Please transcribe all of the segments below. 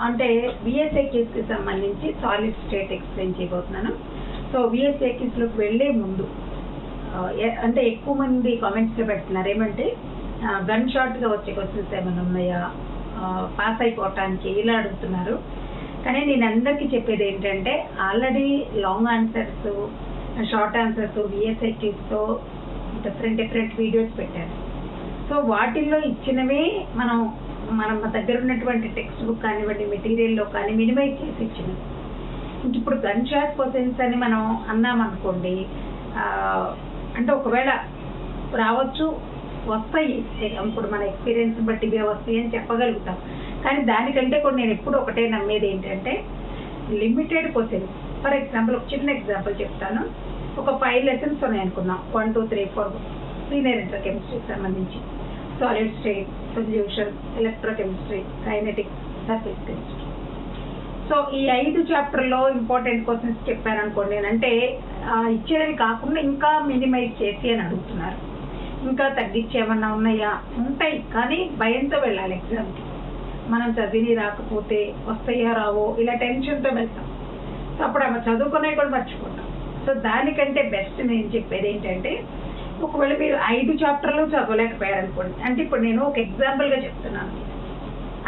అంటే విఎస్ఏక్యూస్కి సంబంధించి solid state explain చేయబోతున్నాను. సో విఎస్ఏక్యూస్లోకి వెళ్ళే ముందు అంటే ఎక్కువ మంది కామెంట్స్లో పెడుతున్నారు ఏమంటే గన్ షాట్గా వచ్చే క్వశ్చన్స్ ఏమైనా ఉన్నాయా, పాస్ అయిపోవటానికి ఇలా అడుగుతున్నారు. కానీ నేను అందరికీ చెప్పేది ఏంటంటే already long answers, short answers విఎస్ఏక్యూస్తో డిఫరెంట్ వీడియోస్ పెట్టారు. సో వాటిల్లో ఇచ్చినవే మన దగ్గర ఉన్నటువంటి టెక్స్ట్ బుక్ కానివ్వండి, మెటీరియల్లో కానీ మినిమైజ్ చేసి ఇచ్చినవి. ఇప్పుడు గన్ షాట్ క్వశ్చన్స్ అని మనం అన్నామనుకోండి, అంటే ఒకవేళ రావచ్చు, వస్తాయి, ఇప్పుడు మన ఎక్స్పీరియన్స్ బట్టి ఇవే వస్తాయి అని చెప్పగలుగుతాం. కానీ దానికంటే కూడా నేను ఎప్పుడు ఒకటే నమ్మేది ఏంటంటే లిమిటెడ్ క్వశ్చన్స్. ఫర్ ఎగ్జాంపుల్ ఒక చిన్న ఎగ్జాంపుల్ చెప్తాను. ఒక 5 లెసన్స్ ఉన్నాయి అనుకున్నాం, 1, 2, 3, 4 సీనియర్ ఇంటర్ కెమిస్ట్రీకి సంబంధించి solid state, solution, electrochemistry, kinetics, surface chemistry. So ఈ 5 చాప్టర్లో ఇంపార్టెంట్ క్వశ్చన్స్ చెప్పాను అనుకోండి, అంటే ఇచ్చేవి కాకుండా ఇంకా మినిమైజ్ చేసి అని అడుగుతున్నారు. ఇంకా తగ్గించి ఏమన్నా ఉన్నాయా? ఉంటాయి, కానీ భయంతో వెళ్ళాలి ఎగ్జామ్కి. మనం చదివి రాకపోతే వస్తాయో రావో ఇలా టెన్షన్తో వెళ్తాం. సో అప్పుడు అవి చదువుకునే కూడా మర్చిపోతాం. సో దానికంటే బెస్ట్ నేను చెప్పేది ఏంటంటే, ఒకవేళ మీరు 5 చాప్టర్లు చదవలేకపోయారనుకోండి, అంటే ఇప్పుడు నేను ఒక ఎగ్జాంపుల్గా చెప్తున్నాను.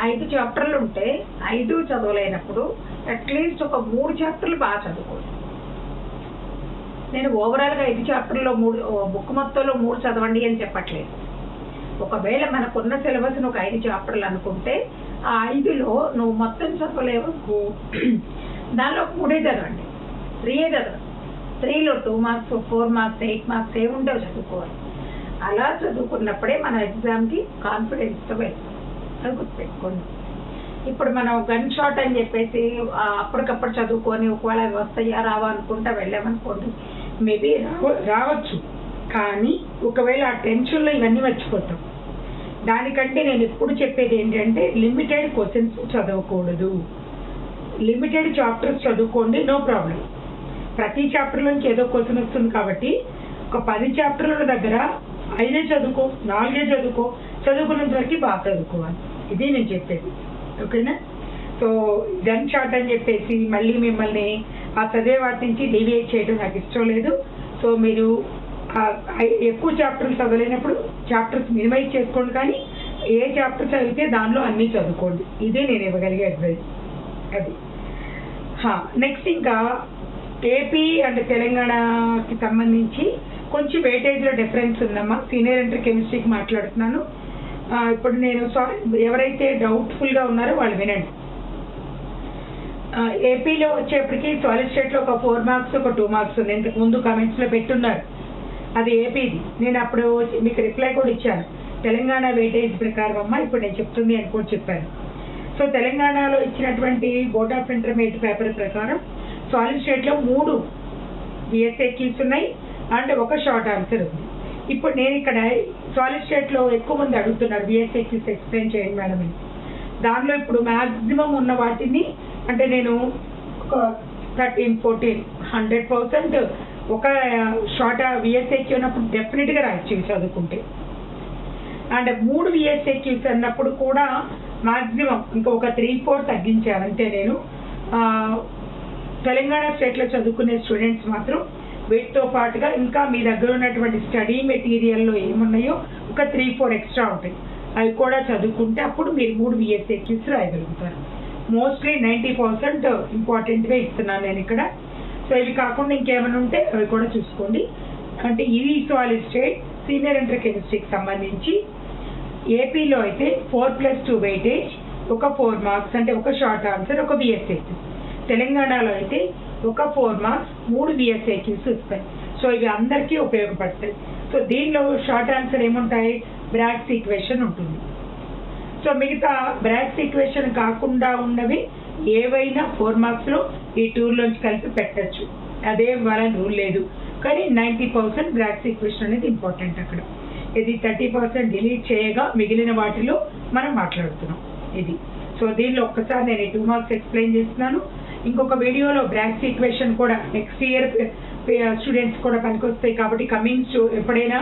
5 చాప్టర్లు ఉంటే 5 చదవలేనప్పుడు అట్లీస్ట్ ఒక 3 చాప్టర్లు బాగా చదువుకోండి. నేను ఓవరాల్గా 5 చాప్టర్లో 3 బుక్ మొత్తంలో 3 చదవండి అని చెప్పట్లేదు. ఒకవేళ మనకున్న సిలబస్ ఒక 5 చాప్టర్లు అనుకుంటే ఆ 5లో నువ్వు మొత్తం చదవలేవు, దానిలో 3 చదవండి, 3 చదవండి. 3లో 2 మార్క్స్, 4 మార్క్స్, 8 మార్క్స్ ఏముండవు చదువుకోవాలి. అలా చదువుకున్నప్పుడే మన ఎగ్జామ్కి కాన్ఫిడెన్స్తో వెళ్తాం. అది గుర్తుపెట్టుకోండి. ఇప్పుడు మనం గన్ షాట్ అని చెప్పేసి అప్పటికప్పుడు చదువుకొని ఒకవేళ అవి వస్తాయా రావా అనుకుంటా వెళ్ళామనుకోండి, మేబీ రావచ్చు. కానీ ఒకవేళ ఆ టెన్షన్లో ఇవన్నీ మర్చిపోతాం. దానికంటే నేను ఎప్పుడు చెప్పేది ఏంటంటే లిమిటెడ్ క్వశ్చన్స్ చదవకూడదు, లిమిటెడ్ చాప్టర్స్ చదువుకోండి, నో ప్రాబ్లం. ప్రతి చాప్టర్ నుంచి ఏదో క్వశ్చన్ వస్తుంది కాబట్టి ఒక 10 చాప్టర్ల దగ్గర 5 చదువుకో, 4 చదువుకో, చదువుకున్నంత వరకు బాగా చదువుకోవాలి. ఇది నేను చెప్పేది, ఓకేనా? సో గన్ షాట్ అని చెప్పేసి మళ్ళీ మిమ్మల్ని ఆ చదివే వాటి నుంచి డీవియేట్ చేయడం నాకు ఇష్టం లేదు. సో మీరు ఎక్కువ చాప్టర్లు చదవలేనప్పుడు చాప్టర్స్ మినిమైజ్ చేసుకోండి, కానీ ఏ చాప్టర్ చదివితే దానిలో అన్నీ చదువుకోండి. ఇదే నేను ఇవ్వగలిగే అడ్వైస్. అది నెక్స్ట్ ఇంకా ఏపీ అండ్ తెలంగాణకి సంబంధించి కొంచెం వెయిటేజ్లో డిఫరెన్స్ ఉందమ్మా. సీనియర్ ఇంటర్ కెమిస్ట్రీకి మాట్లాడుతున్నాను. ఇప్పుడు నేను ఎవరైతే డౌట్ఫుల్గా ఉన్నారో వాళ్ళు వినండి. ఏపీలో వచ్చేప్పటికి సాలిడ్ స్టేట్లో ఒక 4 మార్క్స్, ఒక 2 మార్క్స్ ఉంది. ఇంతకు ముందు కామెంట్స్లో పెట్టున్నారు, అది ఏపీది. నేను అప్పుడు మీకు రిప్లై కూడా ఇచ్చాను. తెలంగాణ వెయిటేజ్ ప్రకారం అమ్మ ఇప్పుడు నేను చెప్తుంది అని కూడా చెప్పాను. సో తెలంగాణలో ఇచ్చినటువంటి బోర్డ్ ఆఫ్ ఇంటర్మీడియట్ పేపర్ ప్రకారం సాలిడ్ స్టేట్లో 3 విఎస్ఏక్యూస్ ఉన్నాయి అండ్ ఒక షార్ట్ ఆన్సర్ ఉంది. ఇప్పుడు నేను ఇక్కడ సాలిడ్ స్టేట్లో ఎక్కువ మంది అడుగుతున్నారు విఎస్ఏక్యూస్ ఎక్స్ప్లెయిన్ చేయండి మేడం అని. దానిలో ఇప్పుడు మ్యాక్సిమం ఉన్న వాటిని అంటే నేను ఒక 13, 14, 100% ఒక షార్ట్ విఎస్ఏక్యూ అన్నప్పుడు డెఫినెట్గా రాయొచ్చు చదువుకుంటే. అండ్ 3 విఎస్ఏక్యూస్ అన్నప్పుడు కూడా మ్యాక్సిమం ఇంకా ఒక 3-4 తగ్గించాను అంతే. నేను తెలంగాణ స్టేట్లో చదువుకునే స్టూడెంట్స్ మాత్రం వీటితో పాటుగా ఇంకా మీ దగ్గర ఉన్నటువంటి స్టడీ మెటీరియల్లో ఏమున్నాయో ఒక 3-4 ఎక్స్ట్రా ఉంటాయి, అవి కూడా చదువుకుంటే అప్పుడు మీరు 3 విఎస్ఏక్యూస్ రాయగలుగుతారు. మోస్ట్లీ 90% ఇంపార్టెంట్గా ఇస్తున్నాను నేను ఇక్కడ. సో ఇవి కాకుండా ఇంకేమైనా ఉంటే అవి కూడా చూసుకోండి. అంటే ఇది సాలిడ్ స్టేట్ సీనియర్ ఇంటర్ కెమిస్ట్రీకి సంబంధించి ఏపీలో అయితే 4+2 వెయిటేజ్, ఒక 4 మార్క్స్ అంటే ఒక షార్ట్ ఆన్సర్, ఒక విఎస్ఏక్యూ. తెలంగాణలో అయితే ఒక 4 మార్క్స్, 3 విఎస్ఏక్యూస్ వస్తాయి. సో ఇవి అందరికీ ఉపయోగపడతాయి. సో దీనిలో షార్ట్ ఆన్సర్ ఏముంటాయి? బ్రాగ్స్ ఈక్వేషన్ ఉంటుంది. సో మిగతా బ్రాగ్స్ ఈక్వేషన్ కాకుండా ఉన్నవి ఏవైనా 4 మార్క్స్లో ఈ టూర్లోంచి కలిపి పెట్టచ్చు, అదే వాళ్ళని రూల్ లేదు. కానీ 90% బ్రాగ్స్ ఈక్వేషన్ అనేది ఇంపార్టెంట్ అక్కడ. ఇది 30% డిలీట్ చేయగా మిగిలిన వాటిలో మనం మాట్లాడుతున్నాం ఇది. సో దీనిలో ఒక్కసారి నేను 2 మార్క్స్ ఎక్స్ప్లెయిన్ చేస్తున్నాను. ఇంకొక వీడియోలో బ్రాగ్స్ ఈక్వేషన్ కూడా నెక్స్ట్ ఇయర్ స్టూడెంట్స్ కూడా పనికొస్తాయి కాబట్టి కమింగ్స్ ఎప్పుడైనా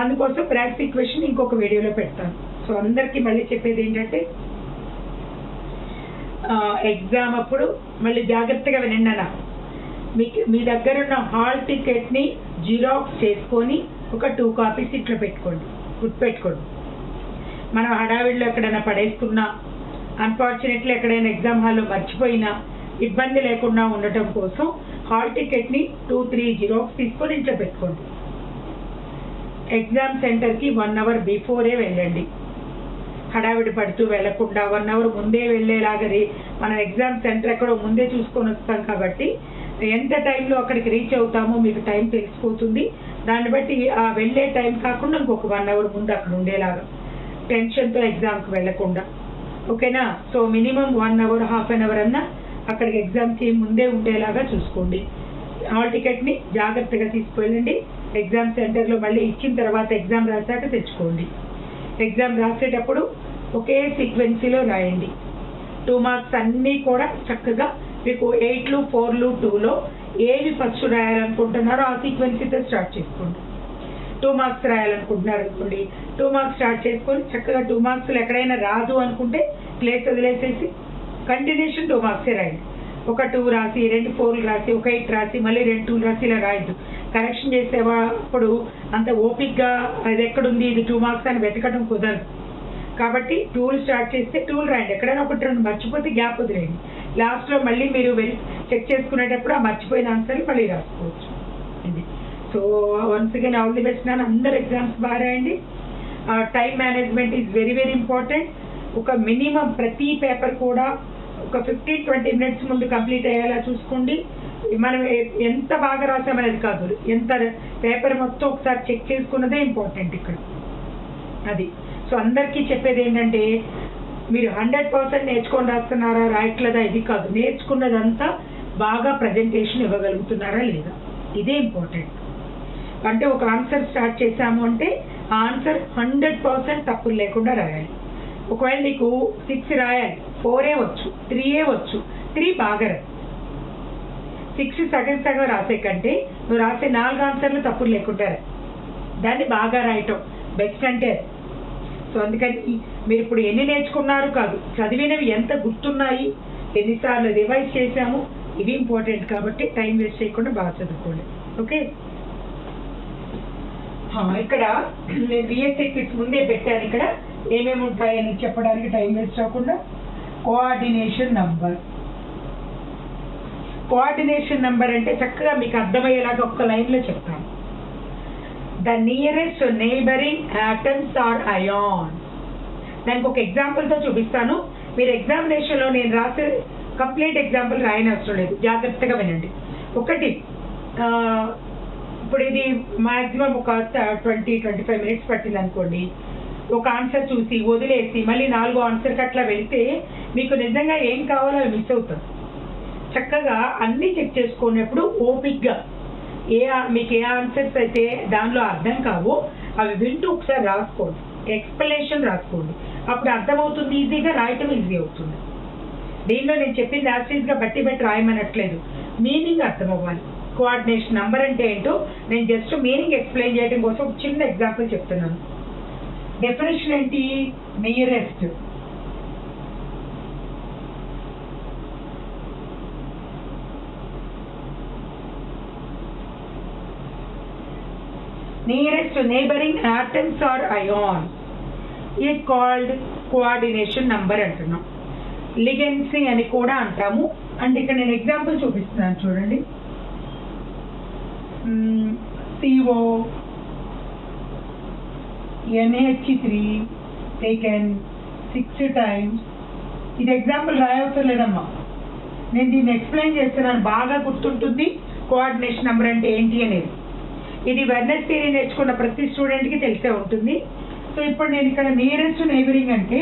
అందుకోసం బ్రాగ్స్ ఈక్వేషన్ ఇంకొక వీడియోలో పెడతాను. సో అందరికీ మళ్ళీ చెప్పేది ఏంటంటే ఎగ్జామ్ అప్పుడు మళ్ళీ జాగ్రత్తగా వినండి అన్న, మీ దగ్గర ఉన్న హాల్ టికెట్ని జిరాక్స్ చేసుకొని ఒక 2 కాపీస్ ఇట్లా పెట్టుకోండి, గుర్తుపెట్టుకోండి. మనం హడావిడిలో ఎక్కడైనా పడేసుకున్నా, అన్ఫార్చునేట్లీ ఎక్కడైనా ఎగ్జామ్ హాల్లో మర్చిపోయినా ఇబ్బంది లేకుండా ఉండటం కోసం హాల్ టికెట్ని 2-3 జిరాక్స్ తీసుకొని ఇంట్లో పెట్టుకోండి. ఎగ్జామ్ సెంటర్కి 1 అవర్ బిఫోరే వెళ్ళండి. హడావిడి పడుతూ వెళ్లకుండా 1 అవర్ ముందే వెళ్ళేలాగా మనం ఎగ్జామ్ సెంటర్ ఎక్కడో ముందే చూసుకొని వస్తాం కాబట్టి ఎంత టైంలో అక్కడికి రీచ్ అవుతామో మీకు టైం తెలిసిపోతుంది. దాన్ని బట్టి ఆ వెళ్ళే టైం కాకుండా ఇంకొక 1 అవర్ ముందు అక్కడ ఉండేలాగా, టెన్షన్తో ఎగ్జామ్కి వెళ్లకుండా. ఓకేనా? So minimum 1 hour, half an hour అన్నా అక్కడికి ఎగ్జామ్కి ముందే ఉండేలాగా చూసుకోండి. హాల్ టికెట్ని జాగ్రత్తగా తీసుకువెళ్ళండి. ఎగ్జామ్ సెంటర్లో మళ్ళీ ఇచ్చిన తర్వాత ఎగ్జామ్ రాసాక తెచ్చుకోండి. ఎగ్జామ్ రాసేటప్పుడు ఒకే సీక్వెన్సీలో రాయండి. 2 మార్క్స్ అన్నీ కూడా చక్కగా మీకు 8లు, 4లు, 2లో ఏవి ఫస్ట్ రాయాలనుకుంటున్నారో ఆ సీక్వెన్సీతో స్టార్ట్ చేసుకోండి. 2 మార్క్స్ రాయాలనుకుంటున్నారు అనుకోండి, 2 మార్క్స్ స్టార్ట్ చేసుకొని చక్కగా 2 మార్క్స్లో ఎక్కడైనా రాదు అనుకుంటే ప్లేస్ వదిలేసేసి కంటిన్యూషన్ 2 మార్క్సే రాయండి. ఒక 2 రాసి, 2 4లు రాసి, ఒక 8 రాసి, మళ్ళీ 2 2లు రాసి ఇలా రాయద్దు. కరెక్షన్ చేసేటప్పుడు అంత ఓపిక్గా అది ఎక్కడుంది, ఇది 2 మార్క్స్ అని వెతకడం కుదరదు. కాబట్టి 2లు స్టార్ట్ చేస్తే 2లు రాయండి. ఎక్కడైనా 1-2 మర్చిపోతే గ్యాప్ వదిలేయండి. లాస్ట్లో మళ్ళీ మీరు చెక్ చేసుకునేటప్పుడు ఆ మర్చిపోయిన ఆన్సర్లు మళ్ళీ రాసుకోవచ్చు. ఇది so once again all the best నాన్న. అందరు ఎగ్జామ్స్ బాగా రాయండి. Time management is very very important. ఒక మినిమం ప్రతి పేపర్ కూడా ఒక 15-20 మినిట్స్ ముందు కంప్లీట్ అయ్యేలా చూసుకోండి. మనం ఎంత బాగా రాసామనేది కాదు, ఎంత పేపర్ మొత్తం ఒకసారి చెక్ చేసుకున్నదే ఇంపార్టెంట్ ఇక్కడ. అది సో అందరికీ చెప్పేది ఏంటంటే మీరు 100% నేర్చుకొని రాస్తున్నారా, రాయట్లేదా ఇది కాదు, నేర్చుకున్నదంతా బాగా ప్రజెంటేషన్ ఇవ్వగలుగుతున్నారా లేదా, ఇదే ఇంపార్టెంట్. అంటే ఒక ఆన్సర్ స్టార్ట్ చేశాము అంటే ఆ ఆన్సర్ 100% తప్పులు లేకుండా రాయాలి. ఒకవేళ నీకు 6 రాయాలి, 4ఏ వచ్చు, 3ఏ వచ్చు, 3 బాగా రాయి. 6 సగం రాసే కంటే నువ్వు రాసే 4 ఆన్సర్లు తప్పులు లేకుండా రాయి. దాన్ని బాగా రాయటం బెస్ట్ అంటే. సో అందుకని మీరు ఇప్పుడు ఎన్ని నేర్చుకున్నారు కాదు, చదివినవి ఎంత గుర్తున్నాయి, ఎన్నిసార్లు రివైజ్ చేశాము, ఇవి ఇంపార్టెంట్. కాబట్టి టైం వేస్ట్ చేయకుండా బాగా చదువుకోండి. ఓకే, ఇక్కడ నేను బిఎస్సీ క్విజ్ ముందే పెట్టాను. ఇక్కడ ఏమేమి ఉంటాయని చెప్పడానికి టైం వేస్ట్ అవ్వకుండా కోఆర్డినేషన్ నంబర్. కోఆర్డినేషన్ నంబర్ అంటే చక్కగా మీకు అర్థమయ్యేలాగా ఒక్క లైన్లో చెప్తాను. The nearest neighbouring atoms or ions. దానికి ఒక ఎగ్జాంపుల్తో చూపిస్తాను. మీరు ఎగ్జామినేషన్లో నేను రాసే కంప్లీట్ ఎగ్జాంపుల్ రాయనవసరం లేదు, జాగ్రత్తగా వినండి. ఒకటి, ఇప్పుడు ఇది మ్యాక్సిమం ఒక 20-25 మినిట్స్ పట్టింది అనుకోండి. ఒక ఆన్సర్ చూసి వదిలేసి మళ్ళీ 4 ఆన్సర్కి అట్లా వెళితే మీకు నిజంగా ఏం కావాలో అవి మిస్ అవుతారు. చక్కగా అన్నీ చెక్ చేసుకునేప్పుడు ఓపిక్గా మీకు ఏ ఆన్సర్స్ అయితే దానిలో అర్థం కావో అవి వింటూ ఒకసారి రాసుకోండి, ఎక్స్ప్లెనేషన్ రాసుకోండి. అప్పుడు అర్థమవుతుంది, ఈజీగా రాయటం ఈజీ అవుతుంది. దీనిలో నేను చెప్పింది యాక్చువల్గా బట్టి రాయమనట్లేదు, మీనింగ్ అర్థం అవ్వాలి. కోఆర్డినేషన్ నంబర్ అంటే ఏంటో నేను జస్ట్ మీనింగ్ ఎక్స్ప్లెయిన్ చేయడం కోసం ఒక చిన్న ఎగ్జాంపుల్ చెప్తున్నాను. డెఫినేషన్ ఏంటి? Nearest. Nearest neighboring atoms or ions is called coordination number అంటున్నాం. లిగెన్సీ అని కూడా అంటాము. అంటే ఇక్కడ నేను ఎగ్జాంపుల్ చూపిస్తున్నాను చూడండి. CO NH3 taken 6 times. ఇది ఎగ్జాంపుల్ రాయవసరం లేదమ్మా, నేను దీన్ని ఎక్స్ప్లెయిన్ చేస్తున్నాను, బాగా గుర్తుంటుంది కోఆర్డినేషన్ నెంబర్ అంటే ఏంటి అనేది. ఇది వెర్నెస్ థియరీ నేర్చుకున్న ప్రతి స్టూడెంట్కి తెలిసే ఉంటుంది. సో ఇప్పుడు నేను ఇక్కడ నియరెస్ట్ నైబరింగ్ అంటే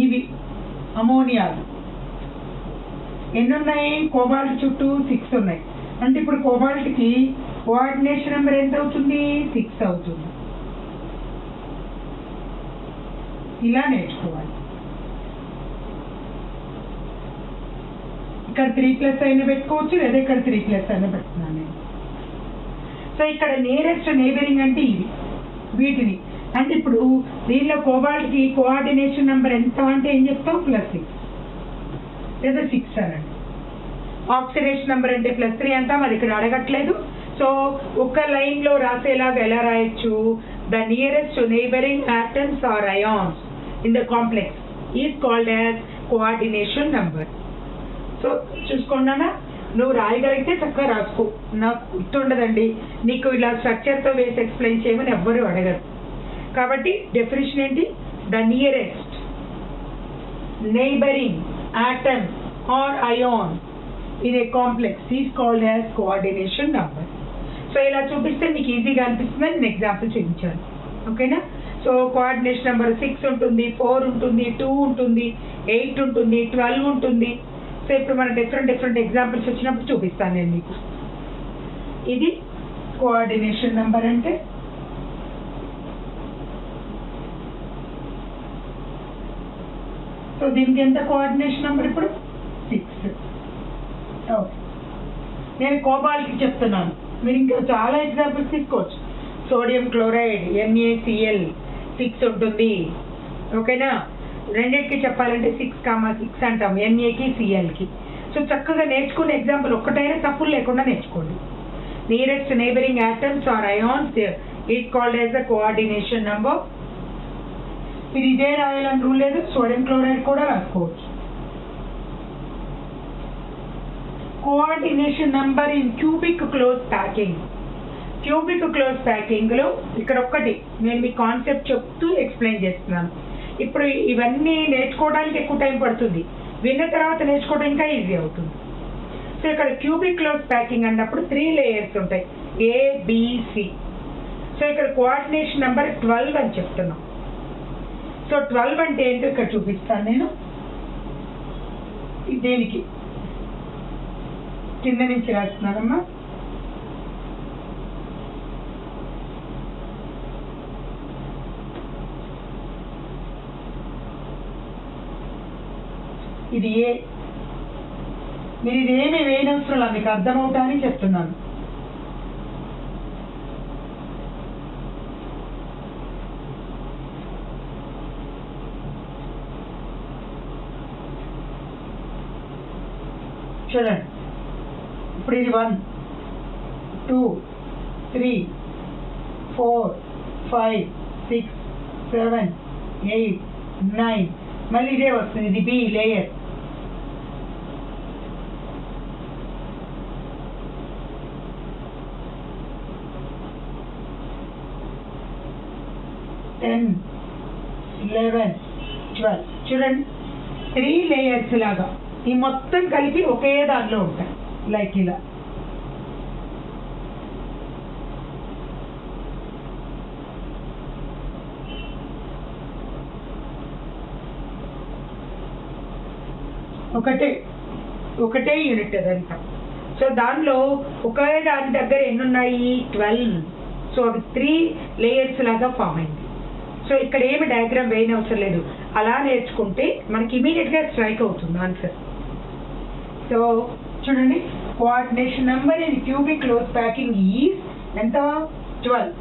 ఇవి అమోనియాలు ఎన్నున్నాయి? కోబాల్ట్ చుట్టూ 6 ఉన్నాయి. అంటే ఇప్పుడు కోబాల్ట్కి కోఆర్డినేషన్ నెంబర్ ఎంత అవుతుంది? 6 అవుతుంది. ఇలా నేర్చుకోవాలి. ఇక్కడ 3+ అయినా పెట్టుకోవచ్చు, లేదా ఇక్కడ 3+ అయినా పెడుతున్నాను నేను. సో ఇక్కడ నియరెస్ట్ నైబరింగ్ అంటే ఇవి, వీటిని అంటే ఇప్పుడు దీనిలో కోబాల్ట్కి కోఆర్డినేషన్ నెంబర్ ఎంత అంటే ఏం చెప్తాం +6 లేదా 6 అనండి. ఆక్సిడేషన్ నెంబర్ అంటే +3 అంటాం, అది ఇక్కడ అడగట్లేదు. సో ఒక లైన్లో రాసేలాగా ఎలా రాయొచ్చు, the nearest neighbouring atoms or ions in the complex is called as coordination number. So చూసుకున్నానా, నువ్వు రాయగలిగితే చక్కగా రాసుకో. నాకు గుర్తుండదండి, నీకు ఇలా స్ట్రక్చర్తో వేసి ఎక్స్ప్లెయిన్ చేయమని ఎవ్వరూ అడగరు. కాబట్టి డెఫినేషన్ ఏంటి, the nearest neighbouring atom or ion in a complex is called as coordination number. So ఇలా చూపిస్తే మీకు ఈజీగా అనిపిస్తుందని నేను ఎగ్జాంపుల్ చూపించాను. ఓకేనా? సో కోఆర్డినేషన్ నెంబర్ 6 ఉంటుంది, 4 ఉంటుంది, 2 ఉంటుంది, 8 ఉంటుంది, 12 ఉంటుంది. సో ఇప్పుడు మన డిఫరెంట్ ఎగ్జాంపుల్స్ వచ్చినప్పుడు చూపిస్తాను నేను మీకు. ఇది కోఆర్డినేషన్ నెంబర్ అంటే. సో దీనికి ఎంత కోఆర్డినేషన్ నెంబర్ ఇప్పుడు 6. ఓకే, నేను కోబాల్ట్కి చెప్తున్నాను, మీరు ఇంకా చాలా ఎగ్జాంపుల్స్ తీసుకోవచ్చు. సోడియం క్లోరైడ్ NaCl 6 ఉంటుంది. ఓకేనా? రెండింటికి చెప్పాలంటే 6,6 అంటాం, Naకి Clకి. సో చక్కగా నేర్చుకునే ఎగ్జాంపుల్ ఒక్కటైనా తప్పులు లేకుండా నేర్చుకోండి. Nearest neighbouring atoms or ions is called as the coordination number. ఇది ఇదే రాయాలని రూల్ లేదు, సోడియం క్లోరైడ్ కూడా రాసుకోవచ్చు. Coordination number in cubic close packing. Cubic close ప్యాకింగ్లో ఇక్కడ ఒక్కటి నేను మీ కాన్సెప్ట్ చెప్తూ ఎక్స్ప్లెయిన్ చేస్తున్నాను. ఇప్పుడు ఇవన్నీ నేర్చుకోవడానికి ఎక్కువ టైం పడుతుంది, విన్న తర్వాత నేర్చుకోవడం ఇంకా ఈజీ అవుతుంది. సో ఇక్కడ క్యూబిక్ క్లోజ్ ప్యాకింగ్ అన్నప్పుడు 3 లేయర్స్ ఉంటాయి, ABC. సో ఇక్కడ కోఆర్డినేషన్ నెంబర్ 12 అని చెప్తున్నాం. సో 12 అంటే ఏంటో ఇక్కడ చూపిస్తాను నేను. దేనికి కింద నుంచి రాస్తున్నానమ్మా. ఇది ఏ, మీరు ఇది ఏమి వేయనవసరం, మీకు అర్థమవుతానని చెప్తున్నాను. చూడండి, ఇప్పుడు ఇది 1 2 3 4 5 6 7 8 9, మళ్ళీ ఇదే వస్తుంది, ఇది B లేయర్. Ten, 11, 12. చూడండి, 3 లేయర్స్ లాగా ఈ మొత్తం కలిపి ఒకే దానిలో ఉంటాయి, లైక్ ఇలా. ఒకటే యూనిట్ అదంతా. సో దానిలో ఒకే దాని దగ్గర ఎన్ని ఉన్నాయి, 12. సో అవి 3 లేయర్స్ లాగా ఫామ్ అయింది. సో ఇక్కడ ఏమి డయాగ్రామ్ వేయనవసరం లేదు, అలా నేర్చుకుంటే మనకి ఇమీడియట్గా స్ట్రైక్ అవుతుంది ఆన్సర్. సో చూడండి, coordination number in cubic close packing is ఎంత, 12.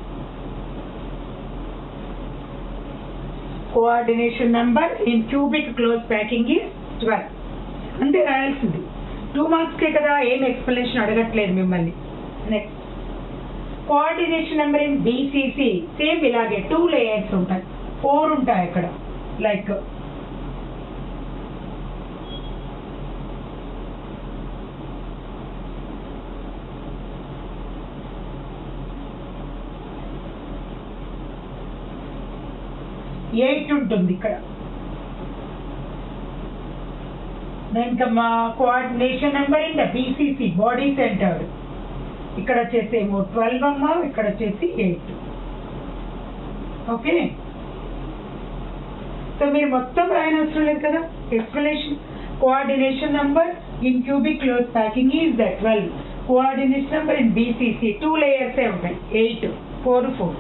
Coordination number in cubic close packing is 12. అంతే రాయాల్సింది. 2 మార్క్స్కే కదా, ఏం ఎక్స్ప్లెనేషన్ అడగట్లేదు మిమ్మల్ని. Next coordination number in BCC same ఇలాగే 2 లేయర్స్ ఉంటాయి, 4 ఉంటాయి అక్కడ, లైక్ ఎయిట్ ఉంటుంది ఇక్కడ. ఇంకా coordination number in the BCC body centre, ఇక్కడ వచ్చేసేమో 12 అమ్మా, ఇక్కడ వచ్చేసి 8. ఓకే, సో మీరు మొత్తం రాయనవసరం లేదు కదా, explanation. Coordination number in cubic close packing is the 12. Coordination number in BCC 2 లేయర్సే ఉంటాయి, 8 4 4.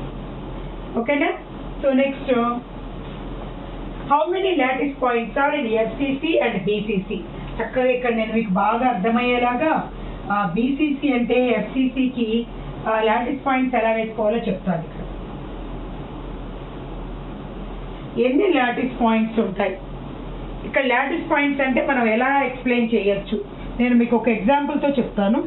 ఓకేనా? So next, how many lattice points are in FCC and BCC? చక్కగా ఇక్కడ నేను మీకు బాగా అర్థమయ్యేలాగా BCC అంటే FCCకి లాటిస్ పాయింట్స్ ఎలా వేసుకోవాలో చెప్తాను. ఇక్కడ ఎన్ని లాటిస్ పాయింట్స్ ఉంటాయి. ఇక్కడ లాటిస్ పాయింట్స్ అంటే మనం ఎలా ఎక్స్ప్లెయిన్ చేయొచ్చు, నేను మీకు ఒక ఎగ్జాంపుల్తో చెప్తాను.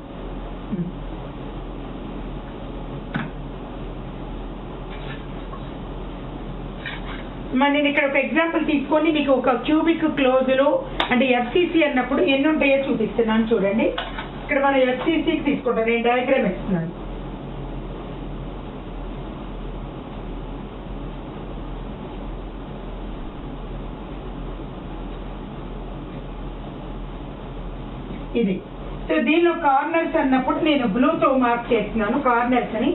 నేను ఇక్కడ ఒక ఎగ్జాంపుల్ తీసుకొని మీకు ఒక క్యూబిక్ క్లోజ్లో అంటే ఎఫ్సిసి అన్నప్పుడు ఎన్ని ఉంటాయో చూపిస్తున్నాను చూడండి. ఇక్కడ మనం ఎఫ్సిసికి తీసుకుంటాం, నేను డయాగ్రామ్ ఇస్తున్నాను. ఇది సో దీనిలో కార్నర్స్ అన్నప్పుడు నేను బ్లూతో మార్క్ చేస్తున్నాను కార్నర్స్ అని.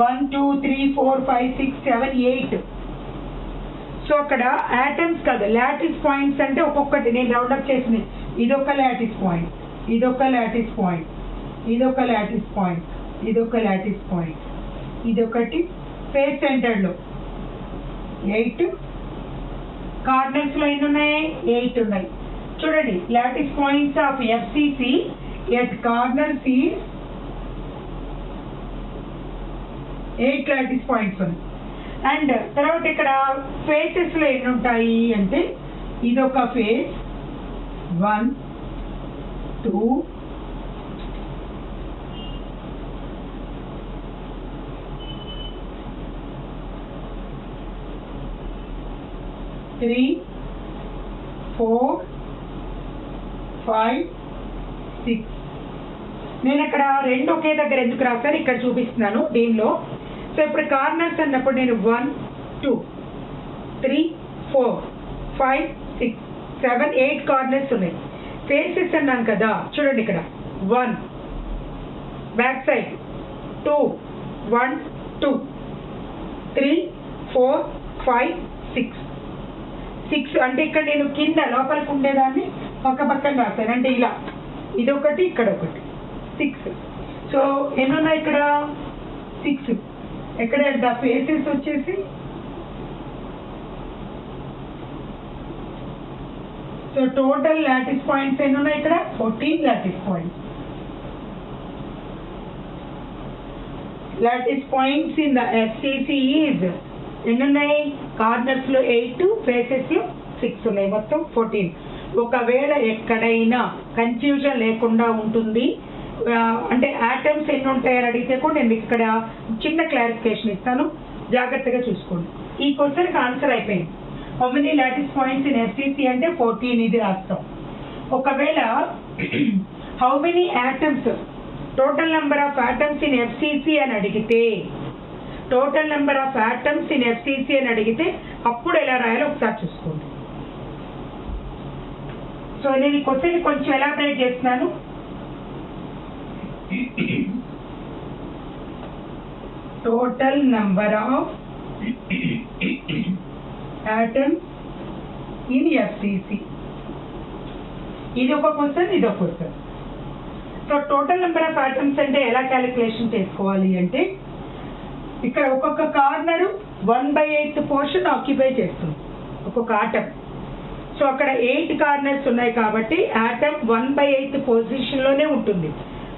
వన్ 2 3 4 5 6 7 8. సో అక్కడ ఆటమ్స్ కాదు, లాటిస్ పాయింట్స్ అంటే ఒక్కొక్కటి నేను రౌండప్ చేసిన ఇదొక లాటిస్ పాయింట్, ఇదొక లాటిస్ పాయింట్, ఇదొక లాటిస్ పాయింట్, ఇదొక లాటిస్ పాయింట్, ఇదొకటి ఫేస్ సెంటర్లో 8, కార్నర్స్లో ఎన్ని ఉన్నాయి 8 ఉన్నాయి. చూడండి lattice points of FCC at corners is 8 lattice points ఉన్నాయి. అండ్ తర్వాత ఇక్కడ ఫేసెస్లో ఎన్ని ఉంటాయి అంటే ఇదొక ఫేస్ 1 2 3 4 5 6. నేను అక్కడ రెండు ఒకే దగ్గర ఎందుకు రాశాను ఇక్కడ చూపిస్తున్నాను దీనిలో. సో ఇప్పుడు కార్నర్స్ అన్నప్పుడు నేను 1 2 3 4 5 6 7 8 కార్నర్స్ ఉన్నాయి. ఫేసెస్ అన్నాను కదా చూడండి ఇక్కడ 1 బ్యాక్ సైడ్ 2 1 2 3 4 5 6 అంటే ఇక్కడ నేను కింద లోపలికి ఉండేదాన్ని పక్క పక్కన రాశాను అంటే ఇలా ఇదొకటి ఇక్కడ ఒకటి 6. సో ఎన్ని ఉన్నాయి ఇక్కడ 6. ఎక్కడ ఫేసెస్ వచ్చేసి సో టోటల్ లాటిస్ పాయింట్స్ ఎన్ని ఉన్నాయి ఇక్కడ 14 lattice points. Lattice points in the FCC is ఎన్ని ఉన్నాయి కార్నర్స్ లో 8 ఫేసెస్ లో 6 ఉన్నాయి, మొత్తం 14. ఒకవేళ ఎక్కడైనా కన్ఫ్యూజన్ లేకుండా ఉంటుంది అంటే ఆటమ్స్ ఎన్ని ఉంటాయని అడిగితే కూడా నేను మీకు ఇక్కడ చిన్న క్లారిఫికేషన్ ఇస్తాను, జాగ్రత్తగా చూసుకోండి. ఈ క్వశ్చన్కి ఆన్సర్ అయిపోయింది. How many lattice points in FCC అంటే 14 ఇది రాస్తాం. ఒకవేళ how many atoms total number of atoms in FCC అని అడిగితే total number of atoms in FCC అని అడిగితే అప్పుడు ఎలా రాయాలో ఒకసారి చూసుకోండి. సో నేను ఈ క్వశ్చన్ కొంచెం ఎలాబరేట్ చేస్తున్నాను. Total number of atoms in FCC ఇది ఒక క్వశ్చన్, ఇది ఒక question. So total number of atoms అంటే ఎలా క్యాలిక్యులేషన్ చేసుకోవాలి అంటే ఇక్కడ ఒక్కొక్క కార్నర్ 1/8 పోర్షన్ ఆక్యుపై చేస్తుంది ఒక్కొక్క ఆటమ్. సో అక్కడ 8 కార్నర్స్ ఉన్నాయి కాబట్టి ఆటమ్ 1/8 పొజిషన్లోనే ఉంటుంది.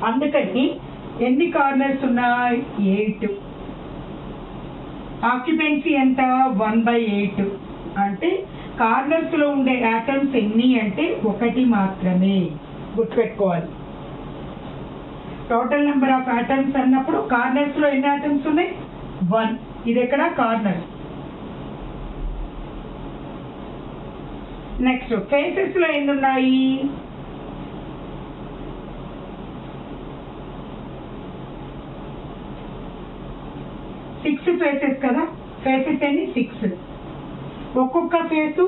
అందుకని ఎన్ని కార్నర్స్ ఉన్నాయి 8. ఆక్యుపెన్సీ ఎంత 1/8 అంటే కార్నర్స్ లో ఉండే ఆటమ్స్ ఎన్ని అంటే 1 మాత్రమే, గుర్తుపెట్టుకోవాలి. టోటల్ నెంబర్ ఆఫ్ ఆటమ్స్ అన్నప్పుడు కార్నర్స్ లో ఎన్ని ఆటమ్స్ ఉన్నాయి 1. ఇది ఎక్కడ కార్నర్. నెక్స్ట్ ఫేసెస్ లో ఎన్ని ఉన్నాయి 6 ఫేసెస్ కదా, ఫేసెస్ ఎన్ని 6. ఒక్కొక్క face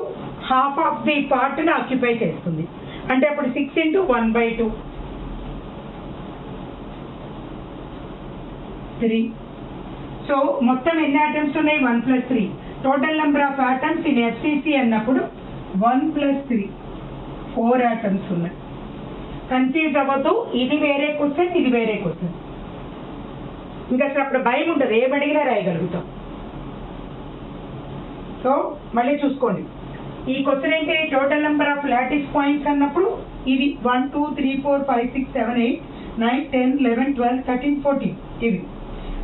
half of the part ని ఆక్యుపై చేస్తుంది అంటే అప్పుడు 6 × 1/2 3. సో మొత్తం ఎన్ని ఆటమ్స్ ఉన్నాయి 1 + 3. Total number of atoms in FCC అన్నప్పుడు 1 + 3 4 ఆటమ్స్ ఉన్నాయి. కన్ఫ్యూజ్ అవ్వదు, ఇది వేరే క్వశ్చన్, ఇది వేరే క్వశ్చన్. ఇంకా అసలు అప్పుడు భయం ఉండదు, ఏమడిగినా రాయగలుగుతాం. సో మళ్ళీ చూసుకోండి, ఈ క్వశ్చన్ ఏంటి, total number of lattice points అన్నప్పుడు ఇది 1 2 3 4 5 6 7 8 9 10 11 12 13 14 ఇవి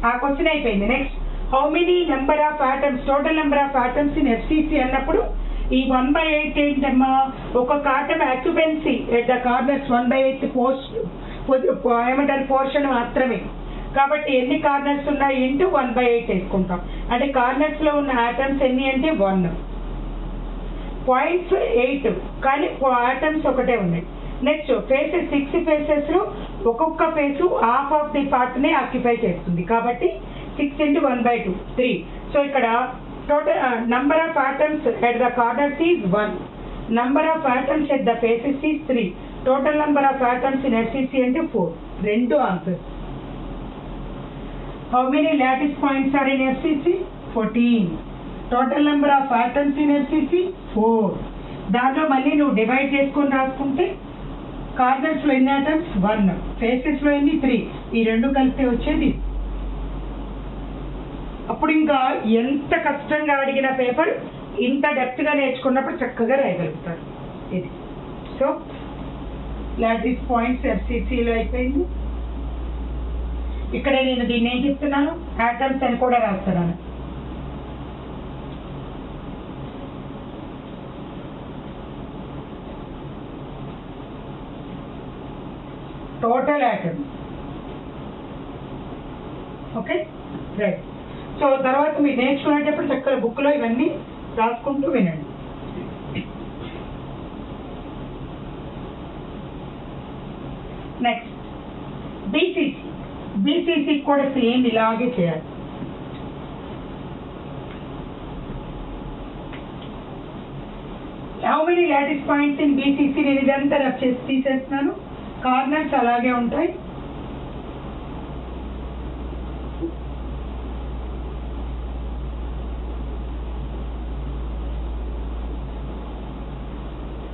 ఆ క్వశ్చన్ అయిపోయింది. Next how many number of atoms, total number of atoms in FCC అన్నప్పుడు ఈ 1/8 ఏంటమ్మా, ఒక్కొక్క atom occupancy at the corners 1/8 ఏమంటారు పోర్షన్ మాత్రమే. కాబట్టి ఎన్ని కార్నర్స్ ఉన్నాయి ఇంటూ 1/8 వేసుకుంటాం. అంటే కార్నర్స్ లో ఉన్న ఆటమ్స్ ఎన్ని అంటే 1. పాయింట్స్ 8 కానీ ఆటమ్స్ ఒకటే ఉన్నాయి. నెక్స్ట్ ఫేసెస్ 6 ఫేసెస్ లో ఒక్కొక్క face half of the part ని ఆక్యుపై చేస్తుంది. కాబట్టి 6 into 1/2 3. సో ఇక్కడ total number of atoms at the corners is 1. Number of atoms at the faces is 3. Total number of atoms in FCC అంటే 4. రెండు answers. How many lattice points are in FCC? 14. Total number of atoms in FCC 4. దాంట్లో మళ్ళీ నువ్వు divide చేసుకొని రాసుకుంటే corners లో ఎన్ని atoms 1, faces లో ఎన్ని 3, ఈ రెండు కలిస్తే వచ్చేది. అప్పుడు ఇంకా ఎంత కష్టంగా అడిగిన పేపర్ ఇంత డెప్త్ గా నేర్చుకున్నప్పుడు చక్కగా రాయగలుగుతారు. ఇది సో లాటిస్ పాయింట్స్ ఎఫ్సిసిలో అయిపోయింది. ఇక్కడ నేను దీన్ని ఏం చెప్తున్నాను, ఆటమ్స్ అని కూడా రాస్తున్నాను. Total atoms. Okay right. So తర్వాత మీరు నేర్చుకునేటప్పుడు చక్కగా బుక్ లో ఇవన్నీ రాసుకుంటూ వినండి. నెక్స్ట్ బీసీసీ కూడా సేమ్ ఇలాగే చేయాలి. How many lattice points in BCC? నేను ఇదంతా రఫ్ చేసి తీసేస్తున్నాను. కార్నర్స్ అలాగే ఉంటాయి.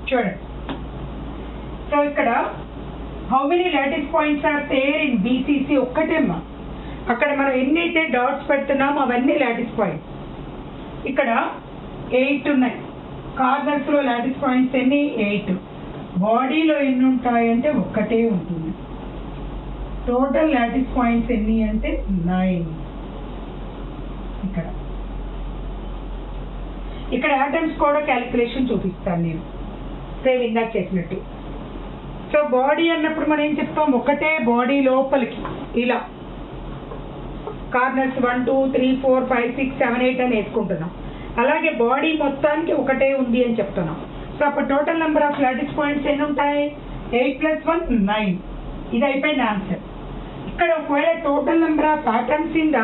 చూడండి. సో ఇక్కడ how many lattice points are there in BCC? ఒక్కటేమ్మా. అక్కడ మనం ఎన్నైతే డాట్స్ పెడుతున్నామో అవన్నీ లాటిస్ పాయింట్స్. ఇక్కడ 8 ఉన్నాయి. కార్నర్స్ లో లాటిస్ పాయింట్స్ ఎన్ని? 8. బాడీలో ఎన్ని ఉంటాయంటే ఒక్కటే ఉంటుంది. టోటల్ లాటిస్ పాయింట్స్ ఎన్ని అంటే 9. ఇక్కడ ఆటమ్స్ కూడా క్యాలిక్యులేషన్ చూపిస్తాను నేను సేమ్ ఇందాక చేసినట్టు. సో బాడీ అన్నప్పుడు మనం ఏం చెప్తాం, ఒకటే బాడీ లోపలికి ఇలా కార్నర్స్ 1 2 3 4 5 6 7 8 అని వేసుకుంటున్నాం. అలాగే బాడీ మొత్తానికి ఒకటే ఉంది అని చెప్తున్నాం. సో అప్పుడు total number of lattice points ఎన్ని ఉంటాయి? 8 + 1 9. ఇది అయిపోయింది ఆన్సర్. ఇక్కడ ఒకవేళ total number of atoms in the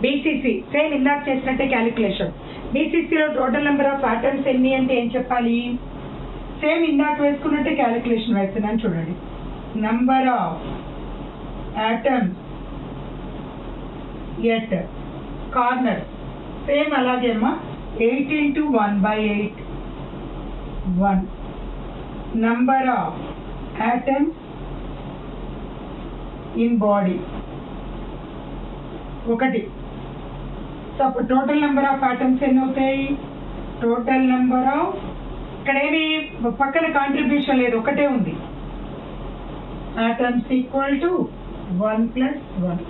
BCC same ఇందాక చేసినట్టే క్యాలిక్యులేషన్. బీసీసీలో టోటల్ నెంబర్ ఆఫ్ ఆటమ్స్ ఎన్ని అంటే ఏం చెప్పాలి? సేమ్ ఇందాక వేసుకున్నట్టే క్యాలిక్యులేషన్ వేస్తున్నాను చూడండి. Number of atoms at corner same అలాగేమ్మా 8 into 1/8 1. Number of atoms in body 1. So అప్పుడు టోటల్ నెంబర్ ఆఫ్ ఆటమ్స్ ఎన్ని అవుతాయి? టోటల్ నెంబర్ ఆఫ్ ఇక్కడ ఏమి పక్కన కాంట్రిబ్యూషన్ లేదు, ఒకటే ఉంది. Atoms equal to 1 + 1.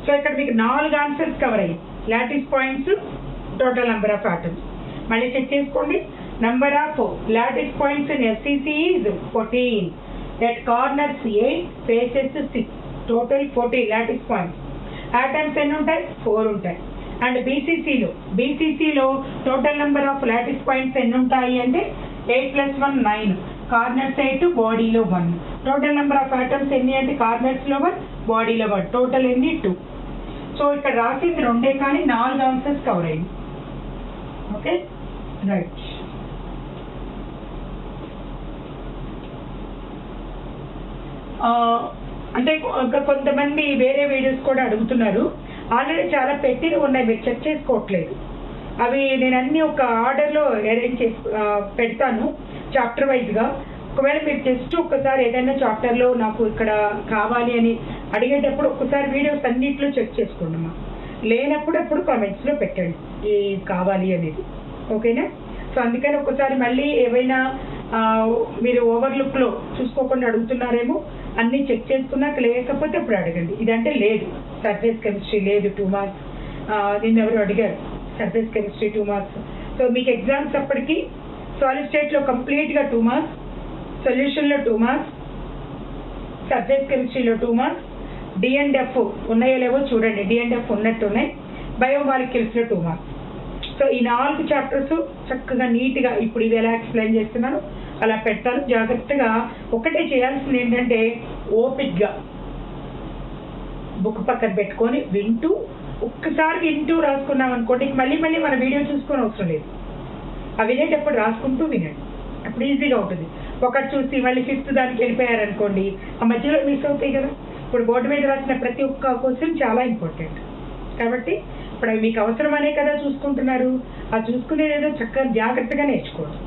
సో ఇక్కడ మీకు 4 ఆన్సర్స్ కవర్ అయ్యాయి. Lattice points, total number of atoms. మళ్ళీ చెక్ చేసుకోండి. Number of lattice points in FCC is 14. At corners 8, faces 6. Total 14 lattice points. Atoms ఎన్ని ఉంటాయి? 4 ఉంటాయి. అండ్ బీసీసీలో total number of lattice points ఎన్ని ఉంటాయి అంటే 8 + 1 9. కార్నర్స్ 8, బాడీలో 1. టోటల్ నెంబర్ ఆఫ్ ఆటమ్స్ ఎన్ని అంటే కార్నర్స్ లో 1, బాడీలో 1. టోటల్ ఎన్ని 2. సో ఇక్కడ రాసింది 2 కానీ 4 ఆన్సర్స్ కవర్ అయ్యింది. Okay right. అంటే కొంతమంది వేరే వీడియోస్ కూడా అడుగుతున్నారు. ఆల్రెడీ చాలా పెట్టినవి ఉన్నాయి, మీరు చెక్ చేసుకోవట్లేదు. అవి నేను అన్ని ఒక ఆర్డర్లో అరేంజ్ చేసి పెడతాను చాప్టర్ వైజ్గా. ఒకవేళ మీరు జస్ట్ ఒక్కసారి ఏదైనా చాప్టర్లో నాకు ఇక్కడ కావాలి అని అడిగేటప్పుడు ఒక్కసారి వీడియోస్ అన్నింటిలో చెక్ చేసుకోండి అమ్మా. లేనప్పుడు అప్పుడు కామెంట్స్లో పెట్టండి ఏది కావాలి అనేది, ఓకేనా? సో అందుకని ఒకసారి మళ్ళీ ఏవైనా మీరు ఓవర్లుక్లో చూసుకోకుండా అడుగుతున్నారేమో, అన్నీ చెక్ చేసుకున్నాక లేకపోతే ఇప్పుడు అడగండి. ఇదంటే లేదు, సర్ఫేస్ కెమిస్ట్రీ లేదు 2 మార్క్స్, నిన్న ఎవరు అడిగారు సర్ఫేస్ కెమిస్ట్రీ 2 మార్క్స్. సో మీకు ఎగ్జామ్స్ అప్పటికి సాలిడ్ స్టేట్లో కంప్లీట్గా 2 మార్క్స్, సొల్యూషన్లో 2 మార్క్స్, సర్ఫేస్ కెమిస్ట్రీలో 2 మార్క్స్, D&F ఉన్నాయో లేవో చూడండి, D&F ఉన్నట్టు ఉన్నాయి, బయోమాలిక్యూల్స్లో 2 మార్క్స్. సో ఈ 4 చాప్టర్స్ చక్కగా నీట్గా ఇప్పుడు ఇవి ఎలా ఎక్స్ప్లెయిన్ చేస్తున్నాను అలా పెట్టాలి. జాగ్రత్తగా ఒకటే చేయాల్సింది ఏంటంటే ఓపిక్గా బుక్ పక్కన పెట్టుకొని వింటూ, ఒక్కసారి వింటూ రాసుకున్నాం అనుకోండి మళ్ళీ మళ్ళీ మన వీడియో చూసుకొని అవసరం లేదు. ఆ వినేటప్పుడు రాసుకుంటూ వినండి, అప్పుడు ఈజీగా ఉంటుంది. ఒకటి చూసి మళ్ళీ 5th దానికి వెళ్ళిపోయారనుకోండి, ఆ మధ్యలో మిస్ అవుతాయి కదా. ఇప్పుడు బోర్డు మీద రాసిన ప్రతి ఒక్క క్వశ్చన్ చాలా ఇంపార్టెంట్ కాబట్టి ఇప్పుడు అవి మీకు అవసరమనే కదా చూసుకుంటున్నారు. ఆ చూసుకునేదేదో చక్కగా జాగ్రత్తగా నేర్చుకోండి.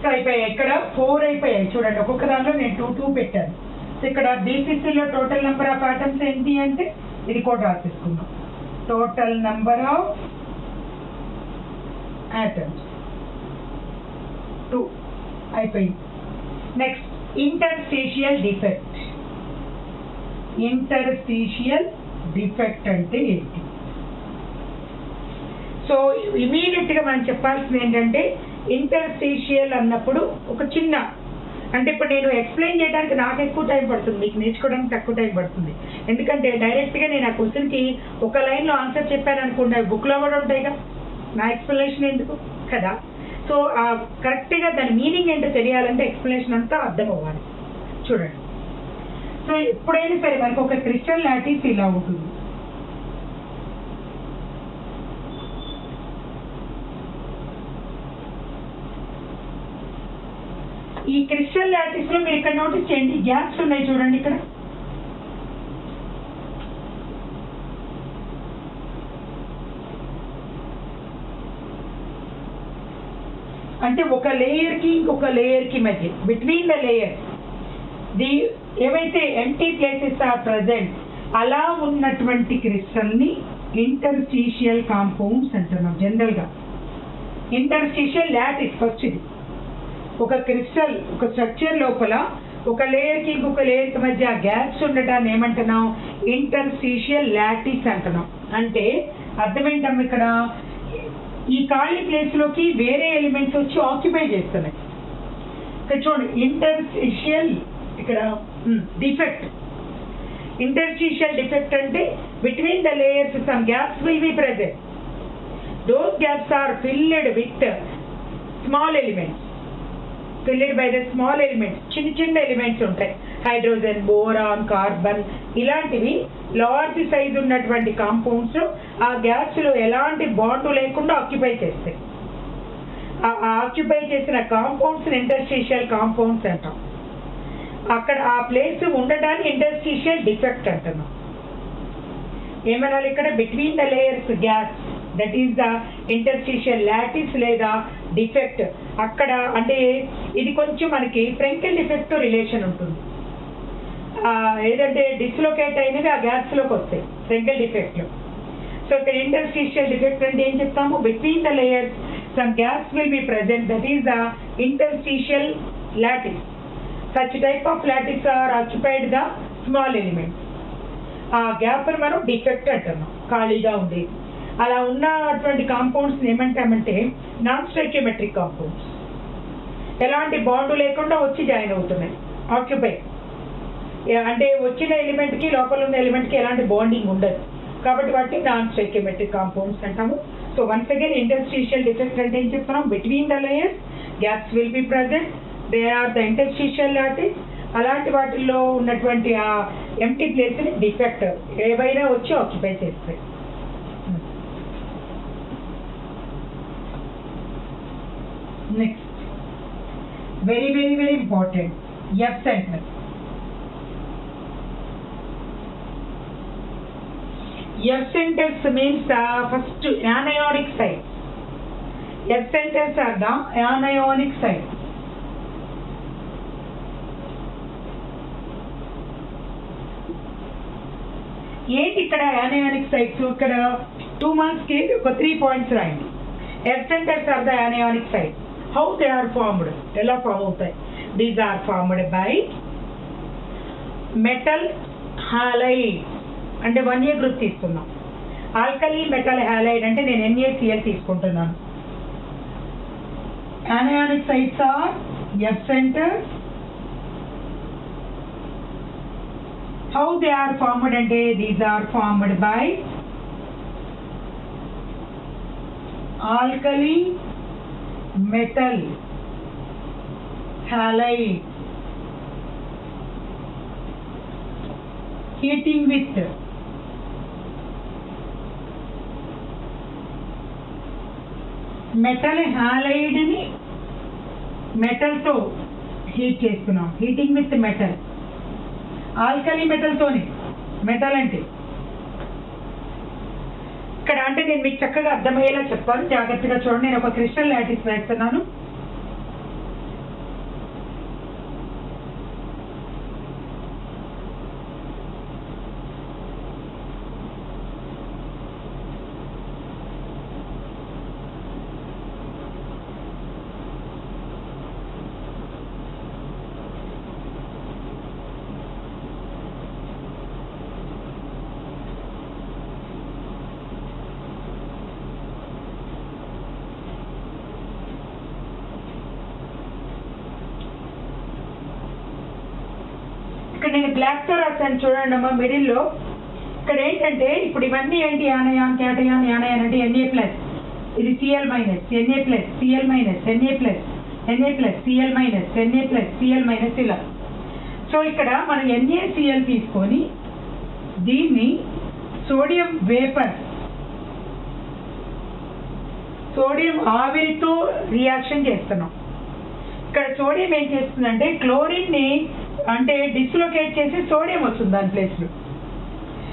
సో అయిపోయాయి, ఇక్కడ 4 అయిపోయాయి చూడండి. ఒక్కొక్క దానిలో నేను 2 పెట్టాను. సో ఇక్కడ బీసీసీలో టోటల్ నెంబర్ ఆఫ్ ఆటమ్స్ ఏంటి అంటే ఇది కూడా రాసేసుకుందాం. టోటల్ నెంబర్ ఆఫ్ ఆటమ్స్ 2 అయిపోయింది. Next interstitial defect. Interstitial defect అంటే ఏంటి? సో ఇమీడియట్గా మనం చెప్పాల్సింది ఏంటంటే ఇంటర్స్టీషియల్ అన్నప్పుడు ఒక చిన్న, అంటే ఇప్పుడు నేను ఎక్స్ప్లెయిన్ చేయడానికి నాకు ఎక్కువ టైం పడుతుంది, మీకు నేర్చుకోవడానికి తక్కువ టైం పడుతుంది. ఎందుకంటే డైరెక్ట్గా నేను ఆ క్వశ్చన్కి ఒక లైన్లో ఆన్సర్ చెప్పాను అనుకోండి, అవి బుక్లో కూడా ఉంటాయి కదా, నా ఎక్స్ప్లెనేషన్ ఎందుకు కదా. సో కరెక్ట్గా దాని మీనింగ్ ఏంటో తెలియాలంటే ఎక్స్ప్లెనేషన్ అంతా అర్థం అవ్వాలి. చూడండి, సో ఎప్పుడైనా సరే మనకు ఒక క్రిస్టల్ లాటిస్ ఇలా ఉంటుంది. ఈ క్రిస్టల్ లాటిస్ లో మీరు ఇక్కడ నోటీస్ చేయండి, గ్యాప్స్ ఉన్నాయి చూడండి. ఇక్కడ అంటే ఒక లేయర్ కి ఇంకొక లేయర్ కి మధ్య, బిట్వీన్ ద లేయర్ ఏవైతే ఎంటీ ప్లేసెస్ ఆర్ ప్రజెంట్ అలా ఉన్నటువంటి క్రిస్టల్ ని ఇంటర్స్టీషియల్ కాంపౌండ్స్ అంటున్నాం. జనరల్ గా ఇంటర్స్టీషియల్ లాటిస్ ఫస్ట్, ఇది ఒక క్రిస్టల్ ఒక స్ట్రక్చర్ లోపల ఒక లేయర్ కి ఇంకొక లేయర్ కి మధ్య గ్యాప్స్ ఉండటాన్ని ఏమంటున్నాం? ఇంటర్స్టీషియల్ లాటిస్ అంటున్నాం. అంటే అర్థం ఏంటమ్మా, ఇక్కడ ఈ ఖాళీ ప్లేస్ లోకి వేరే ఎలిమెంట్స్ వచ్చి ఆక్యుపై చేస్తున్నాయి. ఇక్కడ చూడండి, ఇంటర్స్టీషియల్ ఇక్కడ డిఫెక్ట్. ఇంటర్స్టీషియల్ డిఫెక్ట్ అంటే between the layers some gaps will be present. Those gaps are filled with small elements, filled by the small elements. చిన్న చిన్న ఎలిమెంట్స్ ఉంటాయి, హైడ్రోజన్, బోరాన్, కార్బన్, ఇలాంటివి లార్జ్ సైజ్ ఉన్నటువంటి కాంపౌండ్స్ ఆ gaps లో ఎలాంటి bond లేకుండా ఆక్యుపై చేస్తాయి. ఆ ఆక్యుపై చేసిన కాంపౌండ్స్ ఇంటర్స్టీషియల్ కాంపౌండ్స్ అంటాం. అక్కడ ఆ ప్లేస్ ఉండటాన్ని ఇంటర్స్టీషియల్ డిఫెక్ట్ అంటున్నాం. ఏమనాలి ఇక్కడ? Between the layers gaps, that is the interstitial lattice లేదా డిఫెక్ట్. అక్కడ అంటే ఇది కొంచెం మనకి ఫ్రెంకెల్ డిఫెక్ట్ తో రిలేషన్ ఉంటుంది. ఏదంటే డిస్లొకేట్ అయినవి ఆ గ్యాప్స్ లోకి వస్తాయి ఫ్రెంకెల్ డిఫెక్ట్ లో. సో ఇక్కడ ఇంటర్స్టీషియల్ డిఫెక్ట్ అంటే ఏం చెప్తాము? Between the layers some gaps will be present, that is the interstitial lattice. Such type of lattice are occupied the small elements. ఆ గ్యాప్ మనం డిఫెక్ట్ అంటున్నాం, ఖాళీగా ఉండేది. అలా ఉన్నటువంటి కాంపౌండ్స్ ఏమంటామంటే నాన్ స్టోయికియోమెట్రిక్ కాంపౌండ్స్. ఎలాంటి బాండ్ లేకుండా వచ్చి జాయిన్ అవుతున్నాయి, ఆక్యుపై. అంటే వచ్చిన ఎలిమెంట్ కి లోపల ఉన్న ఎలిమెంట్ కి ఎలాంటి బాండింగ్ ఉండదు కాబట్టి వాటిని నాన్ స్టోయికియోమెట్రిక్ కాంపౌండ్స్ అంటాము. So once again interstitial defect అంటే ఏం చెప్తున్నాం? Between the layers gaps will be present, they are the interstitial lattice. అలాంటి వాటిల్లో ఉన్నటువంటి ఆ ఎంటీ ప్లేస్ ని డిఫెక్ట్ ఏవైనా వచ్చి ఆక్యుపై చేస్తాయి. Next very very very important, F centre. F centers means first anionic sites. F centers are the anionic sites. ఏంటి ఇక్కడ anionic sites? ఇక్కడ 2 marks కి ఒక 3 points రాయండి. F centers are the anionic sites. How they are formed? ఎలా form అవుతాయి? These are formed by metal halide అంటే 1A group తీసుకున్నాం. ఆల్కలీ మెటల్ హాలైడ్ అంటే నేను NaCl తీసుకుంటున్నాను. Anionic sites are F centers. How they are formed అంటే these are formed by alkali metal halide heating with metal halide ని metal తో heat చేస్తున్నాం. Heating with metal. Alkali metal తోనే. Metal అంటే ఇక్కడ అంటే నేను మీకు చక్కగా అర్థమయ్యేలా చెప్తాను, జాగ్రత్తగా చూడండి. నేను ఒక క్రిస్టల్ లాటిస్ వేస్తున్నాను. ఇక్కడ నేను బ్లాక్ తో రాస్తాను చూడండి అమ్మా మిడిల్లో. ఇక్కడ ఏంటంటే ఇప్పుడు ఇవన్నీ ఏంటి? యానయాన్, క్యాటయాన్, యానయాన్ అంటే Na+, ఇది Cl-, Na+, Cl-, Na+, Cl-, Cl-, ఇలా. సో ఇక్కడ మనం NaCl తీసుకొని దీన్ని సోడియం వేపర్, సోడియం ఆవిరితో రియాక్షన్ చేస్తున్నాం. ఇక్కడ సోడియం ఏం చేస్తుందంటే క్లోరిన్ ని అంటే డిస్లోకేట్ చేసి సోడియం వస్తుంది దాని ప్లేస్ లో.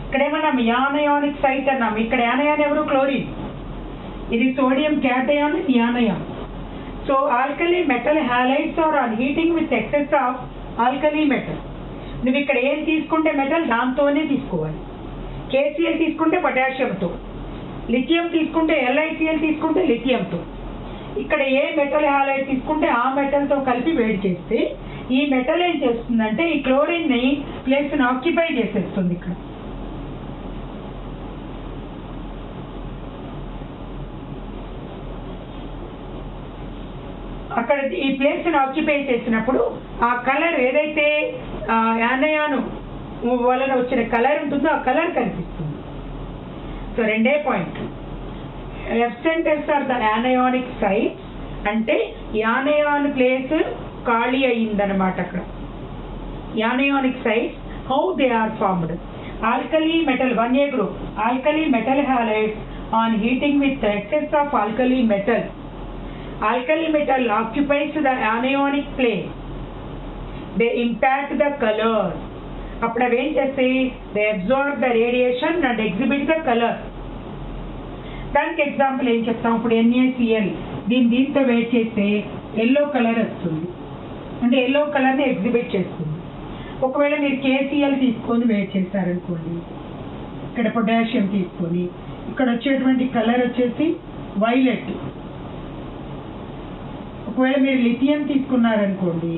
ఇక్కడ ఏమన్నాం? యానయానిక్ సైట్ అన్నాం. ఇక్కడ యానయాన్ ఎవరు? క్లోరిన్. ఇది sodium cation, anion. So alkali metal halides are on heating with excess of alkali metal. నువ్వు ఇక్కడ ఏం తీసుకుంటే మెటల్ దాంతోనే తీసుకోవాలి. KCl తీసుకుంటే పొటాషియంతో, లిథియం తీసుకుంటే LiCl తీసుకుంటే లిథియంతో. ఇక్కడ ఏ మెటల్ హాలైడ్ తీసుకుంటే ఆ మెటల్తో కలిపి వేడి చేస్తే ఈ మెటల్ ఏం చేస్తుందంటే ఈ క్లోరిన్ ని ప్లేస్ ని ఆక్యుపై చేసేస్తుంది. ఇక్కడ అక్కడ ఈ ప్లేస్ ని ఆక్యుపై చేసినప్పుడు ఆ కలర్ ఏదైతే యానయాను వలన వచ్చిన కలర్ ఉంటుందో ఆ కలర్ కనిపిస్తుంది. సో రెండే point. F centers are the anionic sites అంటే యానయాన్ ప్లేస్ ఖాళీ అయ్యిందనమాట. అక్కడ anionic sites. How they are formed? Alkali metal 1A group alkali metal halides on heating with excess of alkali metal. Alkali metal occupies the anionic place. They impact the colour. అప్పుడు అవి ఏం చేస్తాయి? They absorb the radiation and exhibit the colour. దానికి example ఏం చెప్తాం? ఇప్పుడు NaCl దీంతో wait చేస్తే ఎల్లో కలర్ వస్తుంది, అంటే ఎల్లో కలర్ని ఎగ్జిబిట్ చేస్తుంది. ఒకవేళ మీరు KCl తీసుకొని వేట్ చేశారనుకోండి, ఇక్కడ పొటాషియం తీసుకొని ఇక్కడ వచ్చేటువంటి కలర్ వచ్చేసి వైలెట్. ఒకవేళ మీరు లిథియం తీసుకున్నారనుకోండి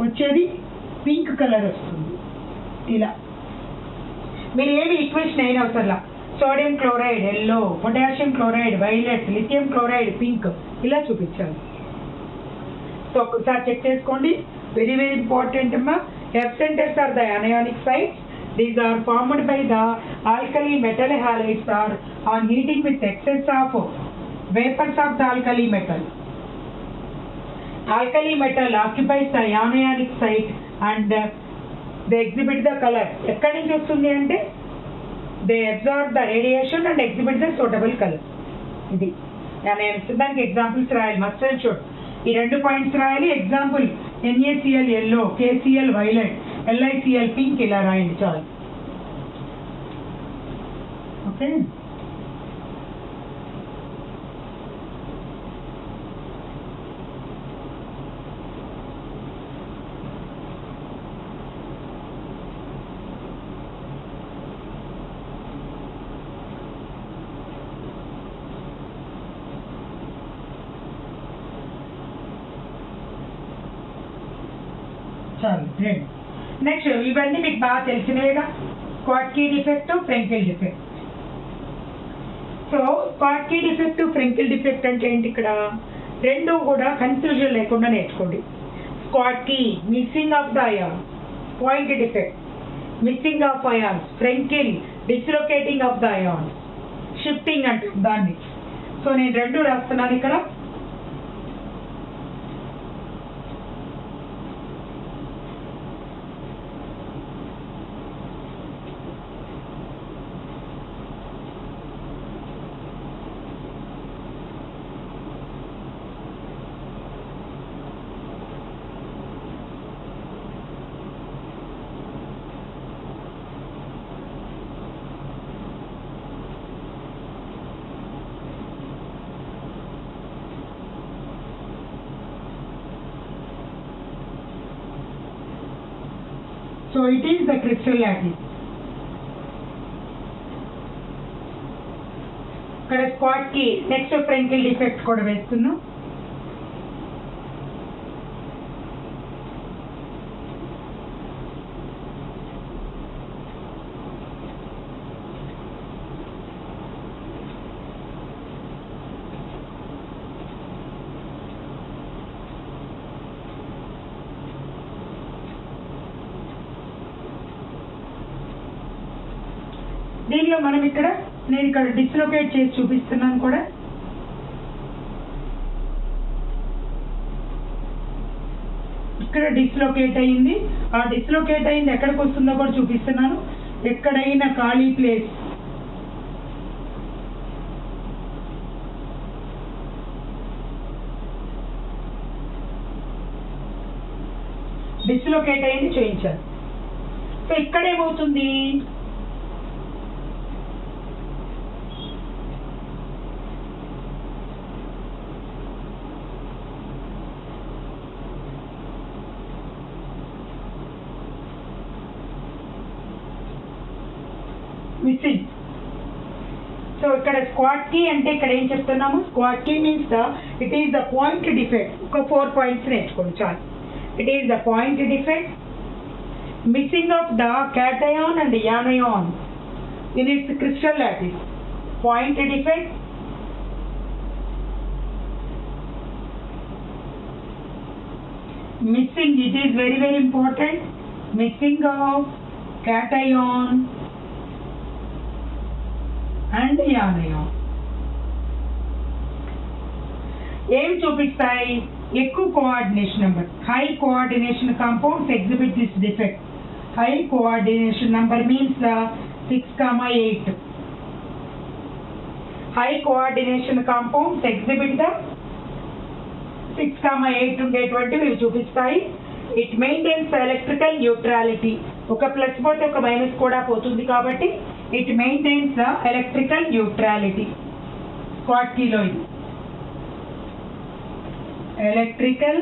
వచ్చేది పింక్ కలర్ వస్తుంది. ఇలా మీరు ఏమి ఈక్వేషన్ అయినా అవసరంలా. Sodium chloride yellow, potassium chloride violet, lithium chloride pink, ఇలా చూపించాలి. సో ఒకసారి చెక్ చేసుకోండి. వెరీ వెరీ ఇంపార్టెంట్ అమ్మా. F centers are the anionic sites. These are formed by the alkali metal halides are on heating with excess of vapors of the alkali metal. Alkali metal occupies the anionic site and they exhibit the color. ఎక్కడి నుంచి వస్తుంది అంటే they absorb the radiation and exhibit the suitable color. ఇది దానికి examples రాయాలి. Must and should ఈ 2 points రాయాలి. Example NaCl yellow, KCl violet, LiCl pink, ఇలా రాయండి చాలు. ఓకే. చాలు రెండు. నెక్స్ట్ ఇవన్నీ మీకు బాగా తెలిసినవిగా, Schottky defect, Frenkel defect. So Schottky defect, Frenkel defect అంటే ఏంటి? ఇక్కడ రెండు కూడా కన్ఫ్యూజన్ లేకుండా నేర్చుకోండి. Schottky missing of the ion, point defect missing of ions, Frenkel dislocating of the ion, shifting అంటే దాన్ని. సో నేను రెండు రాస్తున్నాను ఇక్కడ. So it is the crystal lattice. ఇక్కడ స్క్వాట్కీ, నెక్స్ట్ ఫ్రెంకెల్ డిఫెక్ట్ కూడా వేస్తున్నాం. దీనిలో మనం ఇక్కడ నేను ఇక్కడ డిస్లోకేట్ చేసి చూపిస్తున్నాను కూడా. ఇక్కడ డిస్లోకేట్ అయ్యింది. ఆ డిస్లోకేట్ అయింది ఎక్కడికి వస్తుందో కూడా చూపిస్తున్నాను. ఎక్కడైనా ఖాళీ ప్లేస్ డిస్లోకేట్ అయింది చేయించాను. సో ఇక్కడ ఏమవుతుంది? మిస్సింగ్. సో ఇక్కడ స్క్వాట్కీ అంటే ఇక్కడ ఏం చెప్తున్నాము? Schottky means it is the point defect. ఒక 4 పాయింట్స్ నేర్చుకోండి చాలు. It is the point defect missing of the cation and anion in its crystal lattice. Point defect missing, it is very very important, missing of cation and anion. ఏం చూపిస్తాయి? ఎక్కువ coordination number. High coordination compounds exhibit this defect. High coordination number means 6, 8. High coordination compounds exhibit the 6, 8 ఉండేటువంటివి చూపిస్తాయి. It maintains electrical neutrality. ఒక plus పోతే ఒక minus కూడా పోతుంది కాబట్టి it maintains the electrical neutrality. స్క్వాట్కీలో ఇది electrical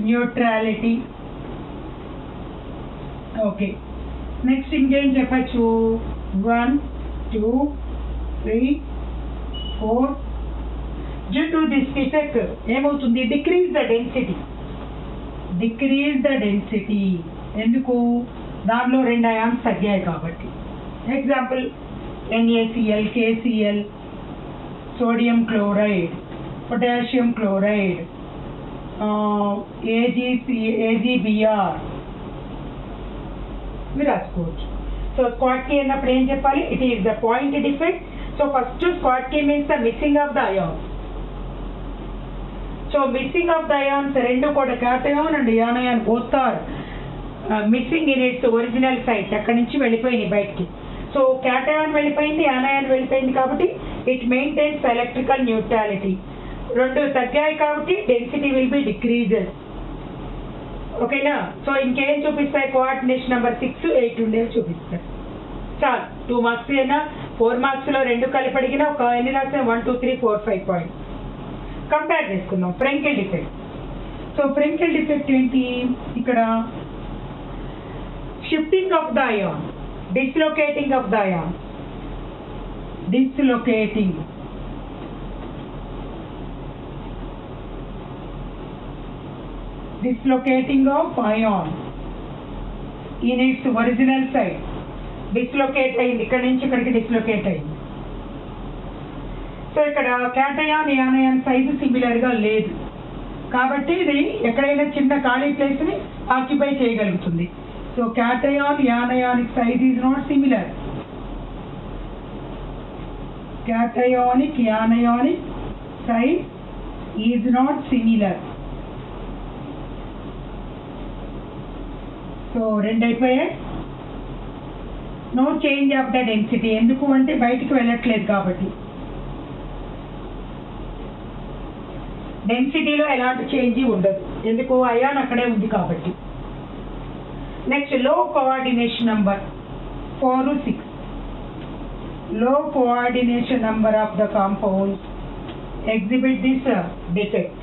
neutrality. Okay, next ఇంకేం చెప్పచ్చు? 1, 2, 3, 4. due to this defect ఏమవుతుంది? decrease the density. decrease the density ఎందుకు? దానిలో 2 ions తగ్గాయి కాబట్టి. Example NaCl, KCl, sodium chloride, potassium chloride, AgBr మీరు రాసుకోవచ్చు. సో స్క్వాట్కీ అన్నప్పుడు ఏం చెప్పాలి? It is the point defect. So first Schottky means the missing of the ions. So missing of the ions రెండు కూడా cation and anion both are missing in its original site. అక్కడి నుంచి వెళ్ళిపోయినాయి బయటికి. సో cation వెళ్ళిపోయింది, anion వెళ్ళిపోయింది కాబట్టి it maintains electrical neutrality. రెండు తగ్గాయి కాబట్టి డెన్సిటీ విల్ బి డిక్రీజెస్. ఓకేనా? సో ఇంకేం చూపిస్తాయి? కోఆర్డినేషన్ నెంబర్ 6, 8 ఉండేవి చూపిస్తాయి. చాలు. 2 మార్క్స్ అయినా 4 మార్క్స్లో రెండు కలిపి అడిగినా ఒక ఎన్ని రాస్తే 1, 2, 3, 4, 5 పాయింట్స్. కంపేర్ చేసుకుందాం. Frenkel defect. So Frenkel defect ఏంటి? ఇక్కడ shifting of the ion, dislocating of the ion, dislocating. dislocating of ion in its original site. Dislocate అయింది, ఇక్కడ నుంచి ఇక్కడికి డిస్లొకేట్ అయింది. సో ఇక్కడ క్యాటయాన్ యానయాన్ సైజు సిమిలర్గా లేదు కాబట్టి ఇది ఎక్కడైనా చిన్న ఖాళీ ప్లేస్ని ఆక్యుపై చేయగలుగుతుంది. So cation anionic size is not similar. Cationic anionic size is not similar. So రెండు అయిపోయాయి. No change of the density, ఎందుకు అంటే బయటికి వెళ్ళట్లేదు కాబట్టి. డెన్సిటీలో ఎలాంటి చేంజ్ ఉండదు, ఎందుకు అయాన్ అక్కడే ఉంది కాబట్టి. నెక్స్ట్ లో కోఆర్డినేషన్ నంబర్ 4, 6. లో coordination number of the compounds exhibit this defect.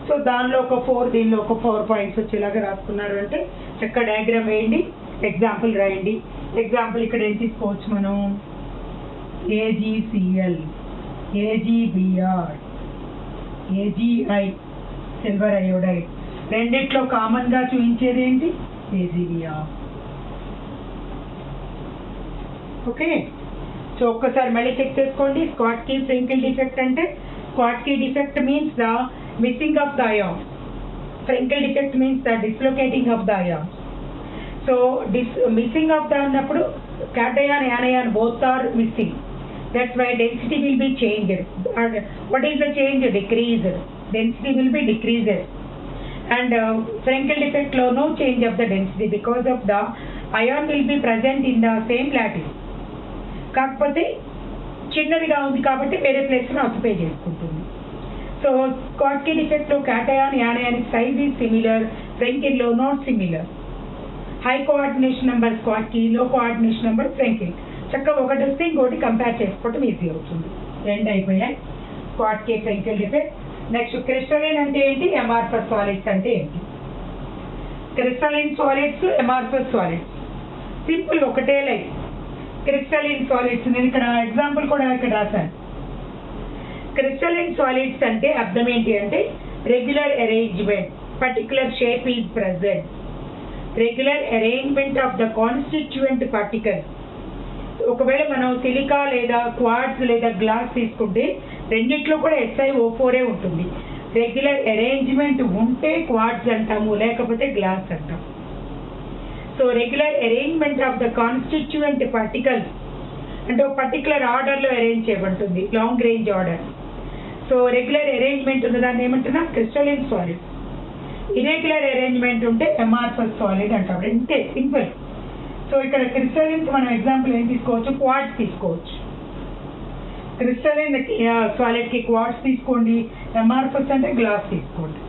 So దానిలో ఒక 4, దీనిలో ఒక 4 పాయింట్స్ వచ్చేలాగా రాసుకున్నారు అంటే చక్కగా డయాగ్రామ్ వేయండి, ఎగ్జాంపుల్ రాయండి. ఎగ్జాంపుల్ ఇక్కడ ఏం తీసుకోవచ్చు మనం, AgCl, AgBr, AgI silver iodide. రెండిట్లో కామన్ గా చూపించేది ఏంటి, AgBr. ఓకే, సో ఒక్కసారి మళ్ళీ చెక్ చేసుకోండి. స్కాట్కీ ఫ్రెంకెల్ డిఫెక్ట్ అంటే, Schottky defect means the missing of the ion, Frenkel defect means the dislocating of the ion. So missing of the అన్నప్పుడు cation anion both are missing. That's why density will be changed. What is the change? Decreased. Density will be decreased. And Frenkel defect lo no change of the density because of the ion will be present in the same lattice. కాకపోతే చిన్నదిగా ఉంది కాబట్టి వేరే ప్లేస్ను occupy చేసుకుంటుంది. So స్కాట్కీ defect లో cation anionic size is similar, ఫ్రెంకెల్ లో not similar. High coordination number స్కాట్కీ, లో coordination number ఫ్రెంకెల్. చక్కగా ఒకటి వస్తే ఇంకోటి కంపేర్ చేసుకోవటం ఈజీ అవుతుంది. రెండు అయిపోయాయి, స్కాట్కీ ఫ్రెంకెల్ డిఫెక్ట్. నెక్స్ట్ క్రిస్టలైన్ అంటే ఏంటి, అమార్ఫస్ సాలిడ్స్ అంటే ఏంటి. Crystalline solids, amorphous solids simple ఒకటే లైన్. క్రిస్టలైన్ సాలిడ్స్ నేను ఇక్కడ ఎగ్జాంపుల్ కూడా ఇక్కడ రాశాను. క్రిస్టలైన్ సాలిడ్స్ అంటే అర్థం ఏంటి అంటే regular arrangement, particular shape is present. Regular arrangement of the constituent particles. ఒకవేళ మనం సిలికా లేదా క్వార్ట్జ్ లేదా గ్లాస్ తీసుకుంటే రెండిట్లో కూడా SiO4 ఉంటుంది. రెగ్యులర్ అరేంజ్మెంట్ ఉంటే క్వార్ట్జ్ అంటాము, లేకపోతే గ్లాస్ అంటాం. So regular arrangement of the constituent particles అంటే ఒక పర్టికులర్ ఆర్డర్లో అరేంజ్ చేయబడుతుంది, long range order. So regular arrangement ఉన్నదాన్ని ఏమంటున్నా, క్రిస్టలైన్ సాలిడ్. ఇర్రెగ్యులర్ అరేంజ్మెంట్ ఉంటే అమార్ఫస్ సాలిడ్ అంటాం. అంటే సింపుల్. సో ఇక్కడ క్రిస్టలైన్ మనం ఎగ్జాంపుల్ ఏం తీసుకోవచ్చు, క్వార్ట్జ్ తీసుకోవచ్చు. క్రిస్టలైన్ సాలిడ్ కి క్వార్ట్జ్ తీసుకోండి, అమార్ఫస్ అంటే గ్లాస్ తీసుకోండి.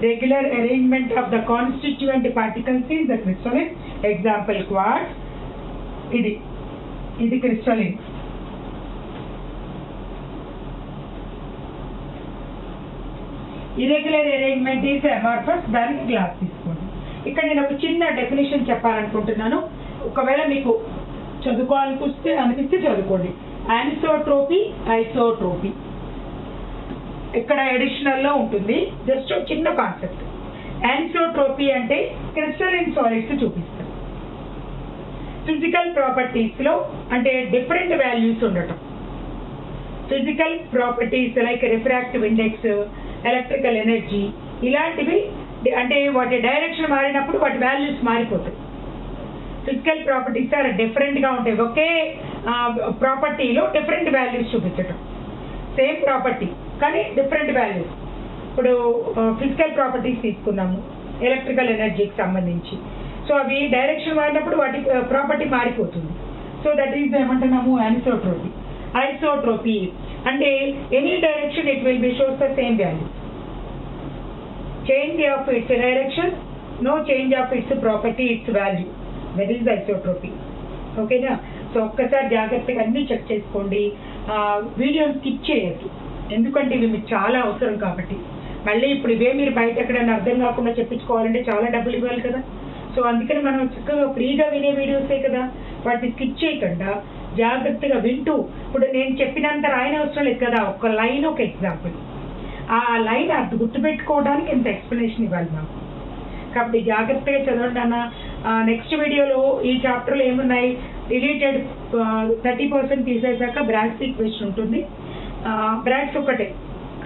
Regular arrangement of the constituent particles is the crystalline. Example quartz. ఇది crystalline. Irregular arrangement is amorphous, దానికి గ్లాస్ తీసుకోండి. ఇక్కడ నేను ఒక చిన్న డెఫినేషన్ చెప్పాలనుకుంటున్నాను. ఒకవేళ మీకు అనిపిస్తే చదువుకోండి. యానిసోట్రోపీ, ఐసోట్రోపీ ఇక్కడ అడిషనల్లో ఉంటుంది. జస్ట్ చిన్న కాన్సెప్ట్. యానిసోట్రోపీ అంటే క్రిస్టలైన్ సాలిడ్స్ చూపిస్తారు. ఫిజికల్ ప్రాపర్టీస్లో అంటే డిఫరెంట్ వాల్యూస్ ఉండటం. Physical properties like refractive index, electrical energy ఇలాంటివి అంటే వాటి డైరెక్షన్ మారినప్పుడు వాటి వాల్యూస్ మారిపోతాయి. ఫిజికల్ ప్రాపర్టీస్ చాలా డిఫరెంట్గా ఉంటాయి. ఒకే ప్రాపర్టీలో డిఫరెంట్ వాల్యూస్ చూపించడం. సేమ్ ప్రాపర్టీ కానీ డిఫరెంట్ వాల్యూస్. ఇప్పుడు ఫిజికల్ ప్రాపర్టీస్ తీసుకున్నాము ఎలక్ట్రికల్ ఎనర్జీకి సంబంధించి. సో అవి డైరెక్షన్ మారినప్పుడు వాటి ప్రాపర్టీ మారిపోతుంది. సో దట్ ఈస్ ఏమంటున్నాము, యానిసోట్రోపీ. ఐసోట్రోపీ అంటే any direction it will be shows the same value. Change of its direction, no change of its property, its value. That is isotropy. ఓకేనా? So ఒక్కసారి జాగ్రత్తగా అన్నీ check చేసుకోండి. వీడియోని skip చేయొద్దు, ఎందుకంటే ఇవి మీకు చాలా అవసరం కాబట్టి. మళ్ళీ ఇప్పుడు ఇవే మీరు బయట ఎక్కడైనా అర్థం కాకుండా చెప్పించుకోవాలంటే చాలా డబ్బులు ఇవ్వాలి కదా. సో అందుకని మనం చక్కగా ఫ్రీగా వినే వీడియోసే కదా, వాటిని స్కిప్ చేయకుండా జాగ్రత్తగా వింటూ. ఇప్పుడు నేను చెప్పినంత రాయన అవసరం లేదు కదా, ఒక లైన్ ఒక ఎగ్జాంపుల్ ఆ లైన్ అది గుర్తుపెట్టుకోవడానికి ఇంత ఎక్స్ప్లెనేషన్ ఇవ్వాలి మ్యామ్. కాబట్టి జాగ్రత్తగా చదవండి అన్న. నెక్స్ట్ వీడియోలో ఈ చాప్టర్లో ఏమున్నాయి, రిలేటెడ్ 30% తీసేసాక బ్రాకెట్స్ ఈక్వేషన్ ఉంటుంది. బ్రాకెట్స్ ఒకటే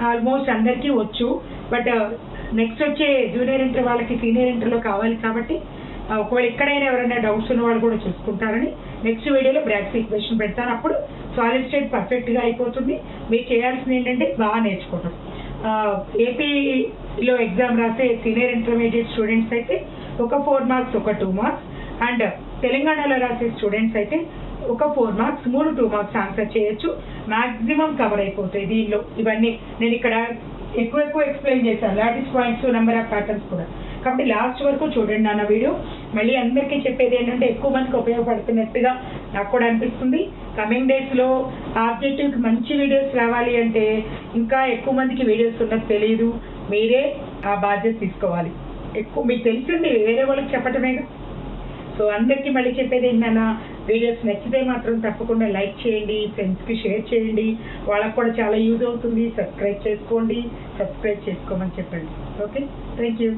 ఆల్మోస్ట్ అందరికీ వచ్చు, బట్ నెక్స్ట్ వచ్చే జూనియర్ ఇంటర్ వాళ్ళకి సీనియర్ ఇంటర్లో కావాలి కాబట్టి ఒకవేళ ఎక్కడైనా ఎవరైనా డౌట్స్ ఉన్న వాళ్ళు కూడా చూసుకుంటారని నెక్స్ట్ వీడియోలో బ్రాకెట్స్ ఈక్వేషన్ పెడతాను. అప్పుడు సాలిడ్ స్టేట్ పర్ఫెక్ట్గా అయిపోతుంది. మీరు చేయాల్సింది ఏంటంటే బాగా నేర్చుకోవడం. ఏపీలో ఎగ్జామ్ రాసే సీనియర్ ఇంటర్మీడియట్ స్టూడెంట్స్ అయితే ఒక 4 మార్క్స్ ఒక 2 మార్క్స్, అండ్ తెలంగాణలో రాసే స్టూడెంట్స్ అయితే ఒక 4 మార్క్స్ 2 మార్క్స్ ఆన్సర్ చేయొచ్చు. మ్యాక్సిమం కవర్ అయిపోతాయి దీనిలో. ఇవన్నీ నేను ఇక్కడ ఎక్కువ ఎక్స్ప్లెయిన్ చేశాను, lattice points, number of patterns కూడా. కాబట్టి లాస్ట్ వరకు చూడండి అన్న వీడియో. మళ్ళీ అందరికీ చెప్పేది ఏంటంటే ఎక్కువ మందికి ఉపయోగపడుతున్నట్టుగా నాకు కూడా అనిపిస్తుంది. కమింగ్ డేస్లో ఆబ్జెక్టివ్కి మంచి వీడియోస్ రావాలి అంటే ఇంకా ఎక్కువ మందికి వీడియోస్ ఉన్నది తెలియదు. మీరే ఆ బాధ్యత తీసుకోవాలి. ఎక్కువ మీకు తెలిసింది వేరే వాళ్ళకి చెప్పటమేగా. సో అందరికీ మళ్ళీ చెప్పేది ఏంటన్నా, వీడియోస్ నచ్చితే మాత్రం తప్పకుండా లైక్ చేయండి, ఫ్రెండ్స్కి షేర్ చేయండి, వాళ్ళకు కూడా చాలా యూజ్ అవుతుంది. సబ్స్క్రైబ్ చేసుకోండి, సబ్స్క్రైబ్ చేసుకోమని చెప్పండి. Okay, thank you.